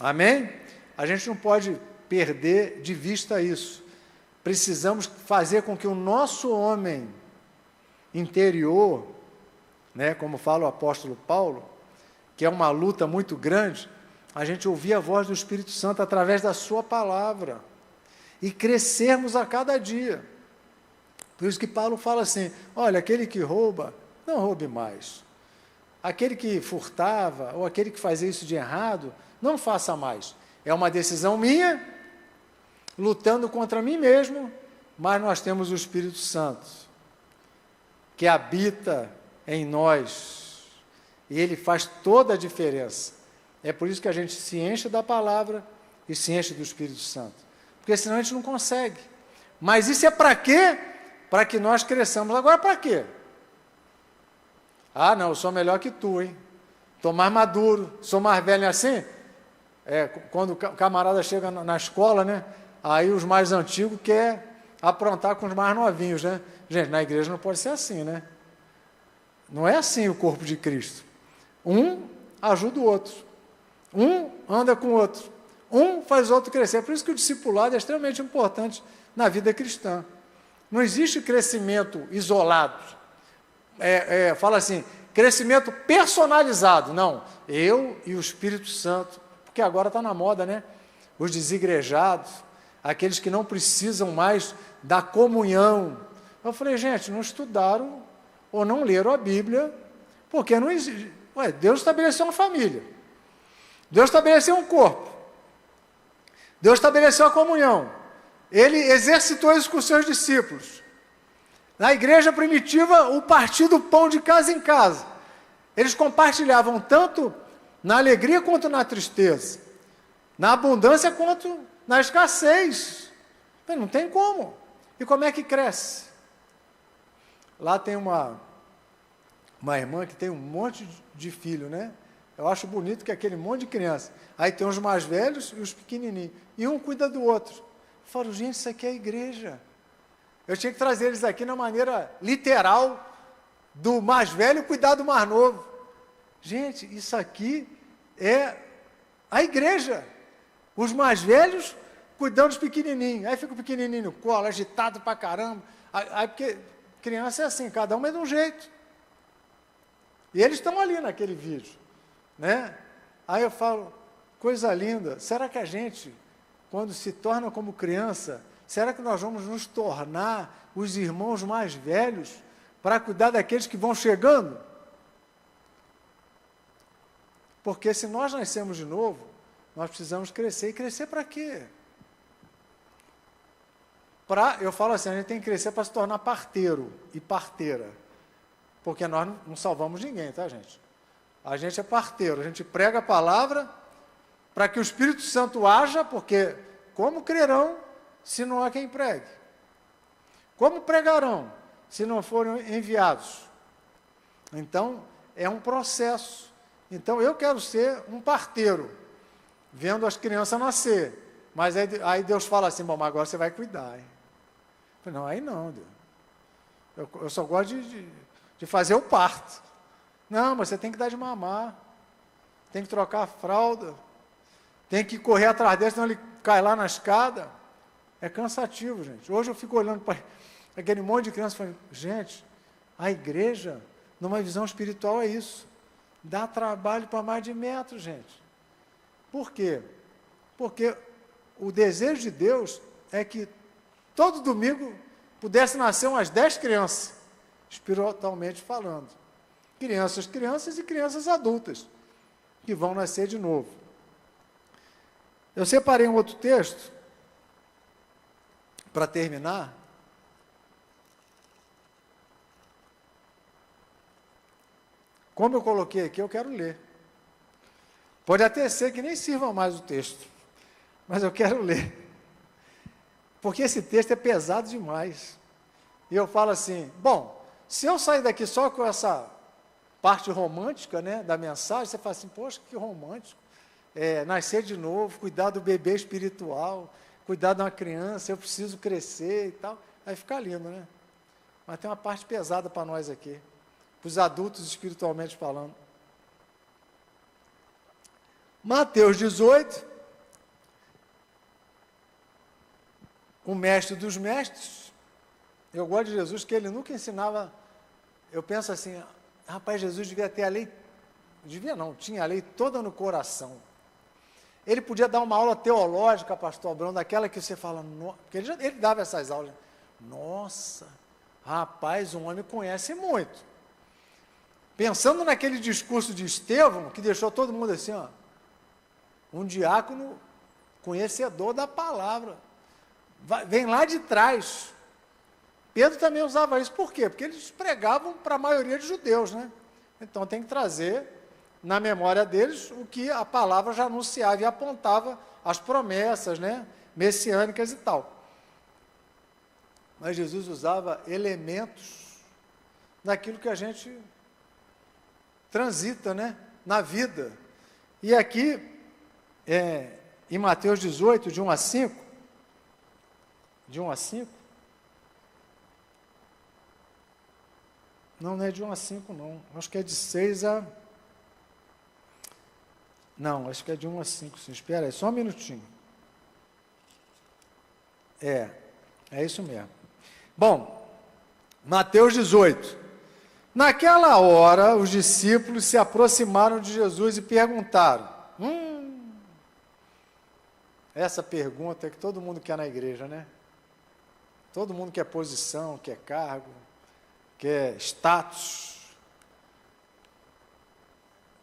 Amém? A gente não pode perder de vista isso. Precisamos fazer com que o nosso homem interior, né, como fala o apóstolo Paulo, que é uma luta muito grande, a gente ouvir a voz do Espírito Santo através da sua palavra e crescermos a cada dia. Por isso que Paulo fala assim, olha, aquele que rouba, não roube mais. Aquele que furtava, ou aquele que fazia isso de errado, não faça mais. É uma decisão minha, lutando contra mim mesmo, mas nós temos o Espírito Santo, que habita em nós, e ele faz toda a diferença. É por isso que a gente se enche da palavra e se enche do Espírito Santo, porque senão a gente não consegue. Mas isso é para quê? Para que nós cresçamos. Agora para quê? Ah, não, eu sou melhor que tu, hein? Estou mais maduro, sou mais velho assim. Quando o camarada chega na escola, né? Aí os mais antigos querem aprontar com os mais novinhos, né? Gente, na igreja não pode ser assim, né? Não é assim o corpo de Cristo. Um ajuda o outro. Um anda com o outro. Um faz o outro crescer. Por isso que o discipulado é extremamente importante na vida cristã. Não existe crescimento isolado. Fala assim, crescimento personalizado. Não, eu e o Espírito Santo. Porque agora está na moda, né? Os desigrejados, aqueles que não precisam mais da comunhão. Eu falei, gente, não estudaram ou não leram a Bíblia, porque não existe. Deus estabeleceu uma família. Deus estabeleceu um corpo. Deus estabeleceu a comunhão. Ele exercitou isso com os seus discípulos. Na igreja primitiva, o partir do pão de casa em casa. Eles compartilhavam tanto na alegria quanto na tristeza, na abundância quanto na escassez. Não tem como. E como é que cresce? Lá tem uma irmã que tem um monte de filho, né? Eu acho bonito que é aquele monte de criança. Aí tem os mais velhos e os pequenininhos. E um cuida do outro. Eu falo, gente, isso aqui é a igreja. Eu tinha que trazer eles aqui na maneira literal do mais velho cuidar do mais novo. Gente, isso aqui é a igreja. Os mais velhos cuidando dos pequenininhos. Aí fica o pequenininho no colo, agitado pra caramba. Aí porque criança é assim, cada um é de um jeito. E eles estão ali naquele vídeo, né? Aí eu falo, coisa linda, será que a gente, quando se torna como criança, será que nós vamos nos tornar os irmãos mais velhos para cuidar daqueles que vão chegando? Porque se nós nascemos de novo, nós precisamos crescer. E crescer para quê? Eu falo assim, a gente tem que crescer para se tornar parteiro e parteira. Porque nós não salvamos ninguém, tá, gente? A gente é parteiro, a gente prega a palavra para que o Espírito Santo haja, porque como crerão se não há quem pregue? Como pregarão se não forem enviados? Então, é um processo. Então, eu quero ser um parteiro, vendo as crianças nascer. Mas aí Deus fala assim, bom, mas agora você vai cuidar, hein? Eu falei, não, aí não, Deus. Eu só gosto de fazer o parto. Não, mas você tem que dar de mamar, tem que trocar a fralda, tem que correr atrás dele, senão ele cai lá na escada. É cansativo, gente. Hoje eu fico olhando para aquele monte de crianças e falo, gente, a igreja, numa visão espiritual, é isso. Dá trabalho para mais de metro, gente. Por quê? Porque o desejo de Deus é que todo domingo pudesse nascer umas 10 crianças, espiritualmente falando. Crianças e crianças adultas, que vão nascer de novo. Eu separei um outro texto, para terminar. Como eu coloquei aqui, eu quero ler. Pode até ser que nem sirva mais o texto, mas eu quero ler. Porque esse texto é pesado demais. E eu falo assim, bom, se eu sair daqui só com essa parte romântica, né, da mensagem, você fala assim, poxa, que romântico. Nascer de novo, cuidar do bebê espiritual, cuidar de uma criança, eu preciso crescer e tal. Aí fica lindo, né? Mas tem uma parte pesada para nós aqui, para os adultos espiritualmente falando. Mateus 18, o mestre dos mestres. Eu gosto de Jesus, que ele nunca ensinava. Eu penso assim, rapaz, Jesus devia ter a lei, devia não, tinha a lei toda no coração. Ele podia dar uma aula teológica, pastor Abrão, daquela que você fala, porque ele dava essas aulas. Nossa, rapaz, um homem conhece muito. Pensando naquele discurso de Estevão, que deixou todo mundo assim, ó, um diácono conhecedor da palavra. Vem lá de trás. Pedro também usava isso. Por quê? Porque eles pregavam para a maioria de judeus, né? Então tem que trazer na memória deles o que a palavra já anunciava e apontava as promessas, né, messiânicas e tal. Mas Jesus usava elementos daquilo que a gente transita, né, na vida. E aqui, em Mateus 18, de 1 a 5, não é de 1 a 5 não, acho que é de 6 a... Não, acho que é de 1 a 5, sim. Espera aí, só um minutinho. É isso mesmo. Bom, Mateus 18. Naquela hora, os discípulos se aproximaram de Jesus e perguntaram. Essa pergunta é que todo mundo quer na igreja, né? Todo mundo quer posição, quer cargo, quer status.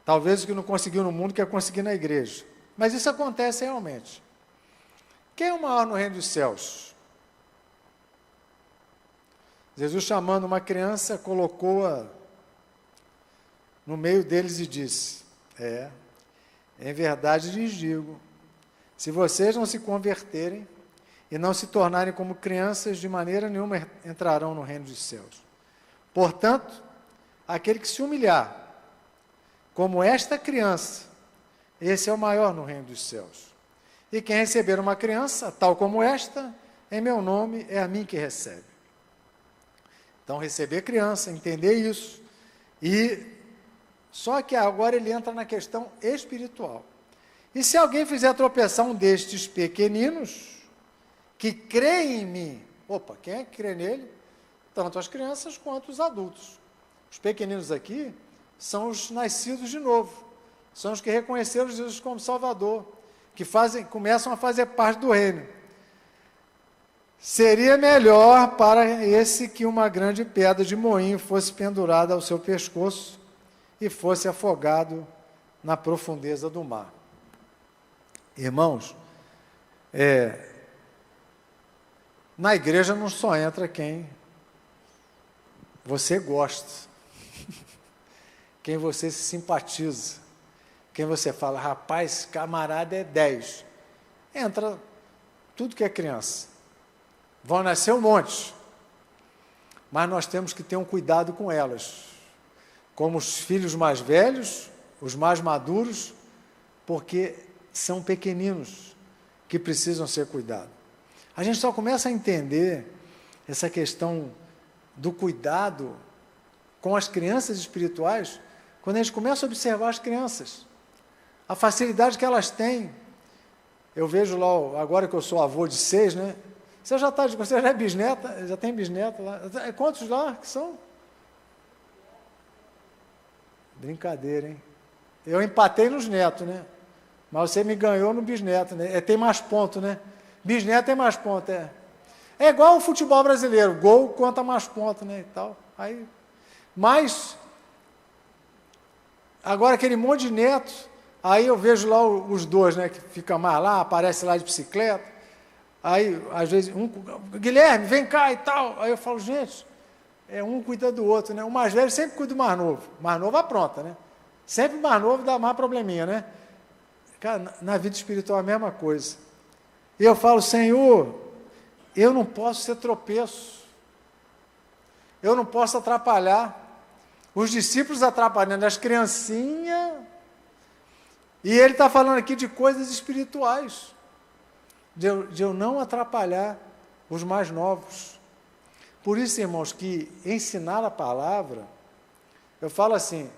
Talvez o que não conseguiu no mundo quer conseguir na igreja. Mas isso acontece realmente. Quem é o maior no reino dos céus? Jesus, chamando uma criança, colocou-a no meio deles e disse, em verdade lhes digo, se vocês não se converterem e não se tornarem como crianças, de maneira nenhuma entrarão no reino dos céus. Portanto, aquele que se humilhar, como esta criança, esse é o maior no reino dos céus. E quem receber uma criança, tal como esta, em meu nome, é a mim que recebe. Então, receber criança, entender isso, e só que agora ele entra na questão espiritual. E se alguém fizer tropeçar um destes pequeninos, que creem em mim, quem é que crê nele? Tanto as crianças quanto os adultos. Os pequeninos aqui são os nascidos de novo, são os que reconheceram Jesus como Salvador, que começam a fazer parte do reino. Seria melhor para esse que uma grande pedra de moinho fosse pendurada ao seu pescoço e fosse afogado na profundeza do mar. Irmãos, na igreja não só entra quem você gosta, quem você se simpatiza, quem você fala, rapaz, camarada é 10. Entra tudo que é criança. Vão nascer um monte, mas nós temos que ter um cuidado com elas, como os filhos mais velhos, os mais maduros, porque são pequeninos que precisam ser cuidados. A gente só começa a entender essa questão do cuidado com as crianças espirituais quando a gente começa a observar as crianças, a facilidade que elas têm. Eu vejo lá, agora que eu sou avô de 6, né? Você já é bisneta, já tem bisneta lá. Quantos lá que são? Brincadeira, hein? Eu empatei nos netos, né? Mas você me ganhou no bisneto, né? Tem mais ponto, né? Bisneto tem mais ponto, é. É igual o futebol brasileiro, gol conta mais pontos, né, e tal. Aí, mas, agora aquele monte de netos, aí eu vejo lá os dois, né, que fica mais lá, aparece lá de bicicleta, aí, às vezes, Guilherme, vem cá e tal. Aí eu falo, gente, um cuida do outro, né? O mais velho sempre cuida do mais novo. O mais novo apronta, né? Sempre o mais novo dá mais probleminha, né? Cara, na vida espiritual é a mesma coisa. E eu falo, Senhor, eu não posso ser tropeço. Eu não posso atrapalhar. Os discípulos atrapalhando as criancinhas. E ele está falando aqui de coisas espirituais. De eu não atrapalhar os mais novos. Por isso, irmãos, que ensinar a palavra, eu falo assim,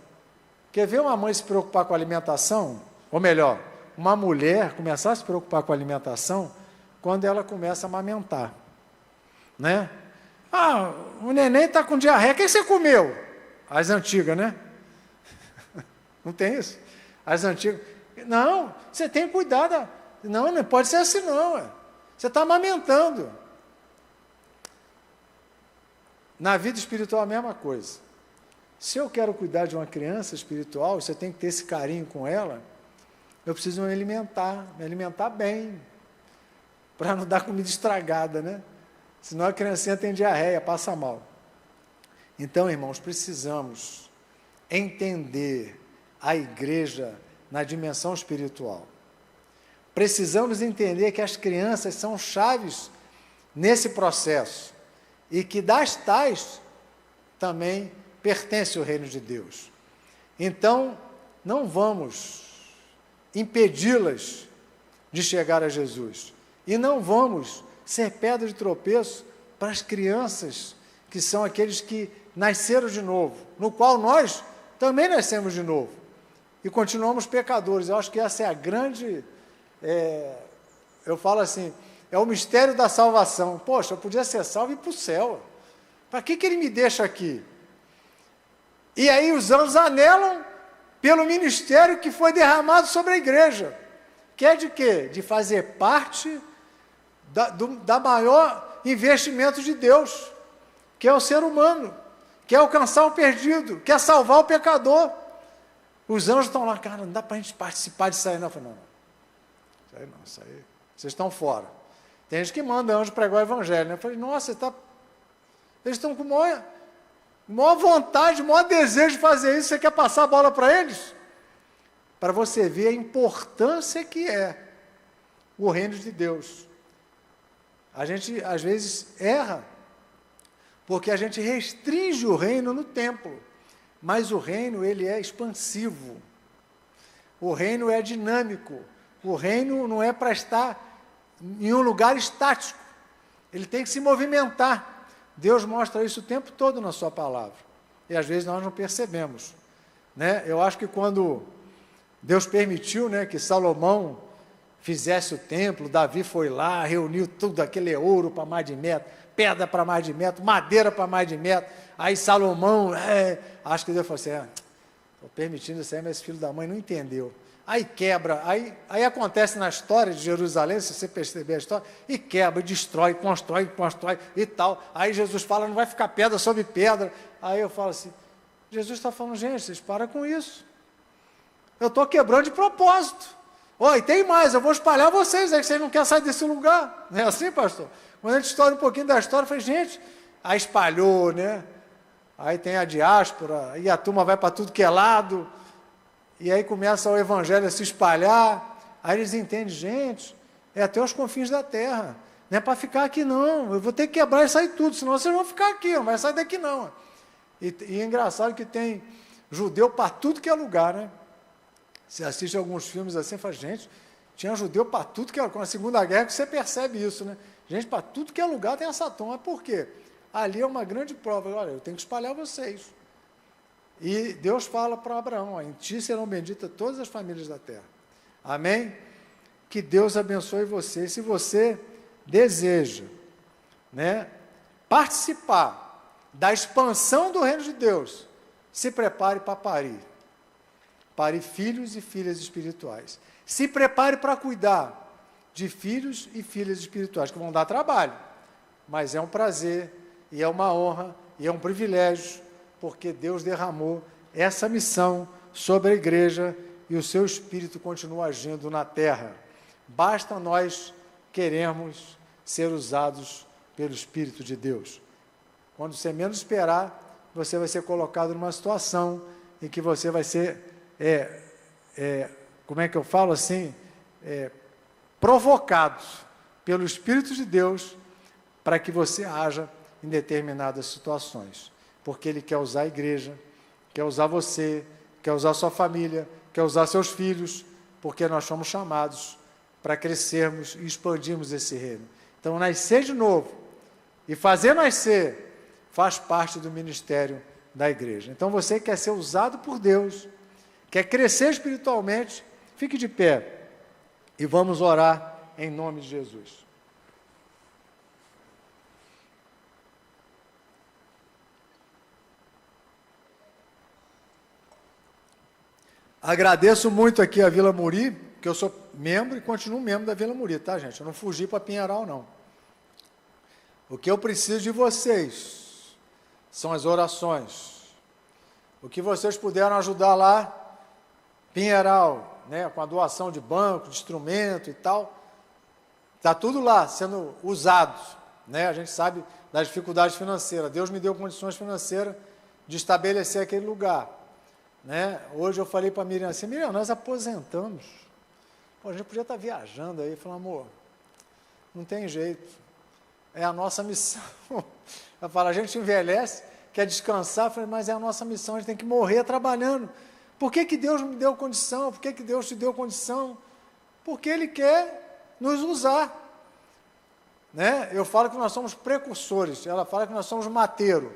quer ver uma mãe se preocupar com a alimentação? Ou melhor, uma mulher começar a se preocupar com a alimentação quando ela começa a amamentar, né? Ah, o neném está com diarreia, o que você comeu? As antigas, né? Não tem isso? As antigas, não, você tem que cuidar, não pode ser assim não, você está amamentando. Na vida espiritual a mesma coisa. Se eu quero cuidar de uma criança espiritual, se eu tenho que ter esse carinho com ela, eu preciso me alimentar bem, para não dar comida estragada, né? Senão a criancinha tem diarreia, passa mal. Então, irmãos, precisamos entender a igreja na dimensão espiritual. Precisamos entender que as crianças são chaves nesse processo e que das tais também pertence o reino de Deus. Então, não vamos impedi-las de chegar a Jesus. E não vamos ser pedra de tropeço para as crianças, que são aqueles que nasceram de novo, no qual nós também nascemos de novo. E continuamos pecadores. Eu acho que essa é a grande... eu falo assim, é o mistério da salvação. Poxa, eu podia ser salvo e ir para o céu. Para que ele me deixa aqui? E aí os anjos anelam pelo ministério que foi derramado sobre a igreja. Que é de quê? De fazer parte da maior investimento de Deus, que é o ser humano, que é alcançar o perdido, que é salvar o pecador. Os anjos estão lá, cara, não dá para a gente participar disso aí, não. Eu falo, não, isso aí, vocês estão fora. Tem gente que manda anjo pregar o evangelho, né? Eu falei, nossa, eles estão com maior vontade, maior desejo de fazer isso, você quer passar a bola para eles? Para você ver a importância que é o reino de Deus. A gente, às vezes, erra, porque a gente restringe o reino no templo, mas o reino, ele é expansivo, o reino é dinâmico, o reino não é para estar em um lugar estático, ele tem que se movimentar. Deus mostra isso o tempo todo na sua palavra, e às vezes nós não percebemos, né? Eu acho que quando Deus permitiu, né, que Salomão fizesse o templo, Davi foi lá, reuniu tudo, aquele ouro para mais de metro, pedra para mais de metro, madeira para mais de metro, aí Salomão, acho que Deus falou assim, estou permitindo isso aí, mas esse filho da mãe não entendeu. Aí quebra, aí acontece na história de Jerusalém, se você perceber a história, e quebra, e destrói, constrói e tal. Aí Jesus fala, não vai ficar pedra sobre pedra. Aí eu falo assim, Jesus está falando, gente, vocês param com isso. Eu estou quebrando de propósito. E tem mais, eu vou espalhar vocês, aí que vocês não querem sair desse lugar. Não é assim, pastor? Quando a gente estuda um pouquinho da história, eu falei, gente, aí espalhou, né? Aí tem a diáspora, aí a turma vai para tudo que é lado, e aí começa o evangelho a se espalhar, aí eles entendem, gente, é até os confins da terra, não é para ficar aqui não, eu vou ter que quebrar isso aí tudo, senão vocês vão ficar aqui, não vai sair daqui não. E é engraçado que tem judeu para tudo que é lugar, né? Você assiste alguns filmes assim e fala, gente, tinha judeu para tudo que é lugar. Com a Segunda Guerra você percebe isso, né? Gente, para tudo que é lugar tem essa turma. Mas por quê? Ali é uma grande prova. Olha, eu tenho que espalhar vocês. E Deus fala para Abraão, em ti serão benditas todas as famílias da terra. Amém? Que Deus abençoe você. Se você deseja, né, participar da expansão do reino de Deus, se prepare para parir. Pare filhos e filhas espirituais. Se prepare para cuidar de filhos e filhas espirituais, que vão dar trabalho, mas é um prazer, e é uma honra, e é um privilégio, porque Deus derramou essa missão sobre a igreja, e o seu Espírito continua agindo na terra. Basta nós queremos ser usados pelo Espírito de Deus. Quando você menos esperar, você vai ser colocado numa situação em que você vai ser, como é que eu falo assim, provocado pelo Espírito de Deus para que você haja em determinadas situações. Porque Ele quer usar a igreja, quer usar você, quer usar sua família, quer usar seus filhos, porque nós somos chamados para crescermos e expandirmos esse reino. Então, nascer de novo e fazer nascer faz parte do ministério da igreja. Então, você quer ser usado por Deus, quer crescer espiritualmente, fique de pé e vamos orar em nome de Jesus. Agradeço muito aqui a Vila Muri, que eu sou membro e continuo membro da Vila Muri, tá, gente? Eu não fugi para Pinheiral, não. O que eu preciso de vocês são as orações. O que vocês puderam ajudar lá, Pinheiral, né, com a doação de banco, de instrumento e tal, está tudo lá sendo usado, né? A gente sabe das dificuldades financeiras. Deus me deu condições financeiras de estabelecer aquele lugar, né? Hoje eu falei para a Miriam assim, Miriam, nós aposentamos. Pô, a gente podia estar viajando aí. Falei, amor, não tem jeito. É a nossa missão. Eu falo, a gente envelhece, quer descansar. Eu falei, mas é a nossa missão, a gente tem que morrer trabalhando. Por que Deus me deu condição? Por que Deus te deu condição? Porque Ele quer nos usar. Né? Eu falo que nós somos precursores. Ela fala que nós somos mateiro.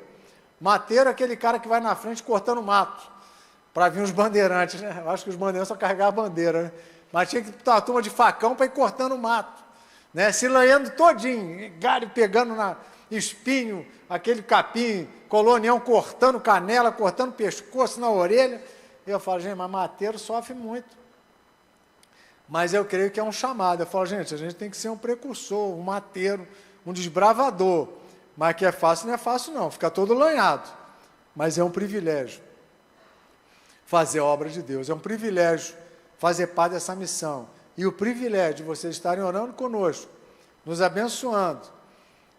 Mateiro é aquele cara que vai na frente cortando mato para vir os bandeirantes, né? Eu acho que os bandeirantes só carregavam a bandeira, né? Mas tinha que ter uma turma de facão para ir cortando o mato, né? Se lanhando todinho, galho pegando na espinho, aquele capim, colonião cortando canela, cortando pescoço na orelha. E eu falo, gente, mas mateiro sofre muito. Mas eu creio que é um chamado. Eu falo, gente, a gente tem que ser um precursor, um mateiro, um desbravador. Mas que é fácil, não é fácil não, fica todo lanhado. Mas é um privilégio fazer a obra de Deus, é um privilégio fazer parte dessa missão. E o privilégio de vocês estarem orando conosco, nos abençoando,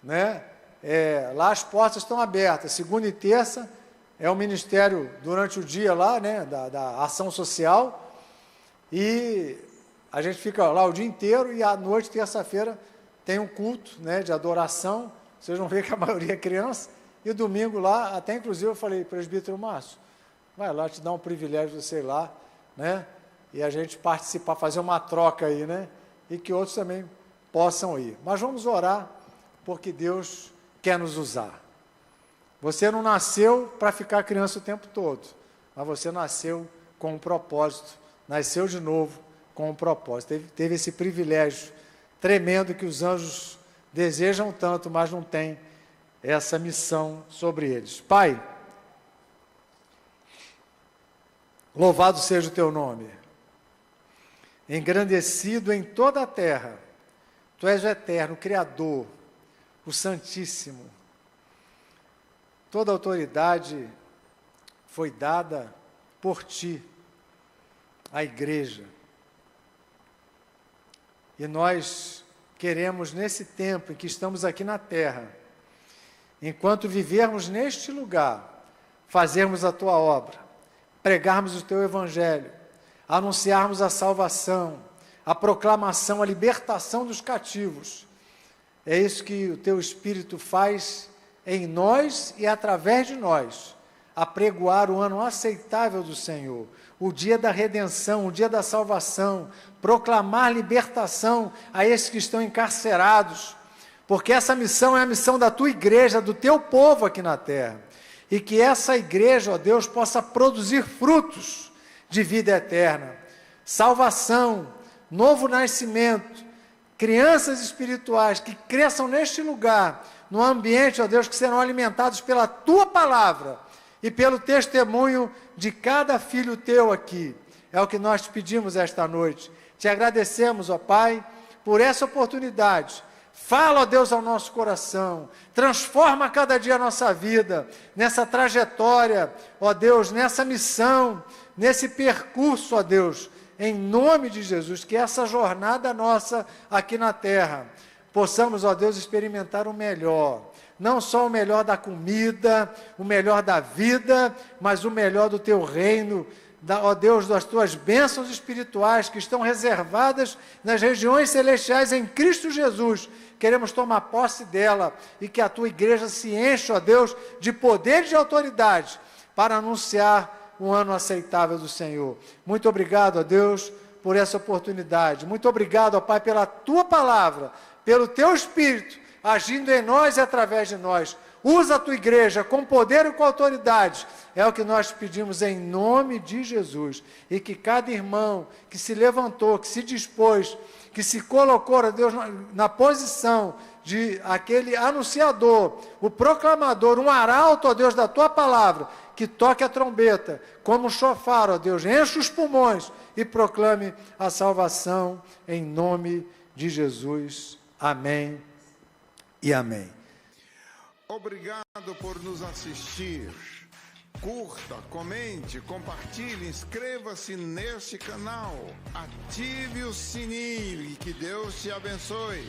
né? Lá as portas estão abertas, segunda e terça, é o ministério durante o dia lá, né, da ação social, e a gente fica lá o dia inteiro, e à noite, terça-feira, tem um culto, né, de adoração, vocês vão ver que a maioria é criança, e domingo lá, até inclusive eu falei, presbítero Márcio, vai lá, te dá um privilégio de você ir lá, né? E a gente participar, fazer uma troca aí, né? E que outros também possam ir. Mas vamos orar, porque Deus quer nos usar. Você não nasceu para ficar criança o tempo todo, mas você nasceu com um propósito, nasceu de novo com um propósito. Teve esse privilégio tremendo que os anjos desejam tanto, mas não tem essa missão sobre eles. Pai, louvado seja o teu nome, engrandecido em toda a terra, tu és o eterno, o Criador, o Santíssimo. Toda a autoridade foi dada por ti, à igreja. E nós queremos, nesse tempo em que estamos aqui na terra, enquanto vivermos neste lugar, fazermos a tua obra, pregarmos o teu evangelho, anunciarmos a salvação, a proclamação, a libertação dos cativos. É isso que o teu Espírito faz em nós e através de nós, apregoar o ano aceitável do Senhor, o dia da redenção, o dia da salvação, proclamar libertação a esses que estão encarcerados, porque essa missão é a missão da tua igreja, do teu povo aqui na terra. E que essa igreja, ó Deus, possa produzir frutos de vida eterna, salvação, novo nascimento, crianças espirituais que cresçam neste lugar, no ambiente, ó Deus, que serão alimentados pela tua palavra e pelo testemunho de cada filho teu aqui. É o que nós te pedimos esta noite. Te agradecemos, ó Pai, por essa oportunidade. Fala, ó Deus, ao nosso coração, transforma cada dia a nossa vida, nessa trajetória, ó Deus, nessa missão, nesse percurso, ó Deus, em nome de Jesus, que essa jornada nossa aqui na terra, possamos, ó Deus, experimentar o melhor, não só o melhor da comida, o melhor da vida, mas o melhor do Teu reino, ó Deus, das Tuas bênçãos espirituais que estão reservadas nas regiões celestiais em Cristo Jesus. Queremos tomar posse dela e que a Tua igreja se encha, ó Deus, de poder e de autoridade para anunciar um ano aceitável do Senhor. Muito obrigado, ó Deus, por essa oportunidade. Muito obrigado, ó Pai, pela Tua palavra, pelo Teu Espírito, agindo em nós e através de nós. Usa a Tua igreja com poder e com autoridade. É o que nós pedimos em nome de Jesus. E que cada irmão que se levantou, que se dispôs, que se colocou, ó Deus, na posição de aquele anunciador, o proclamador, um arauto, ó Deus, da Tua palavra, que toque a trombeta, como um chofar, ó Deus, enche os pulmões e proclame a salvação em nome de Jesus. Amém e amém. Obrigado por nos assistir. Curta, comente, compartilhe, inscreva-se neste canal. Ative o sininho e que Deus te abençoe.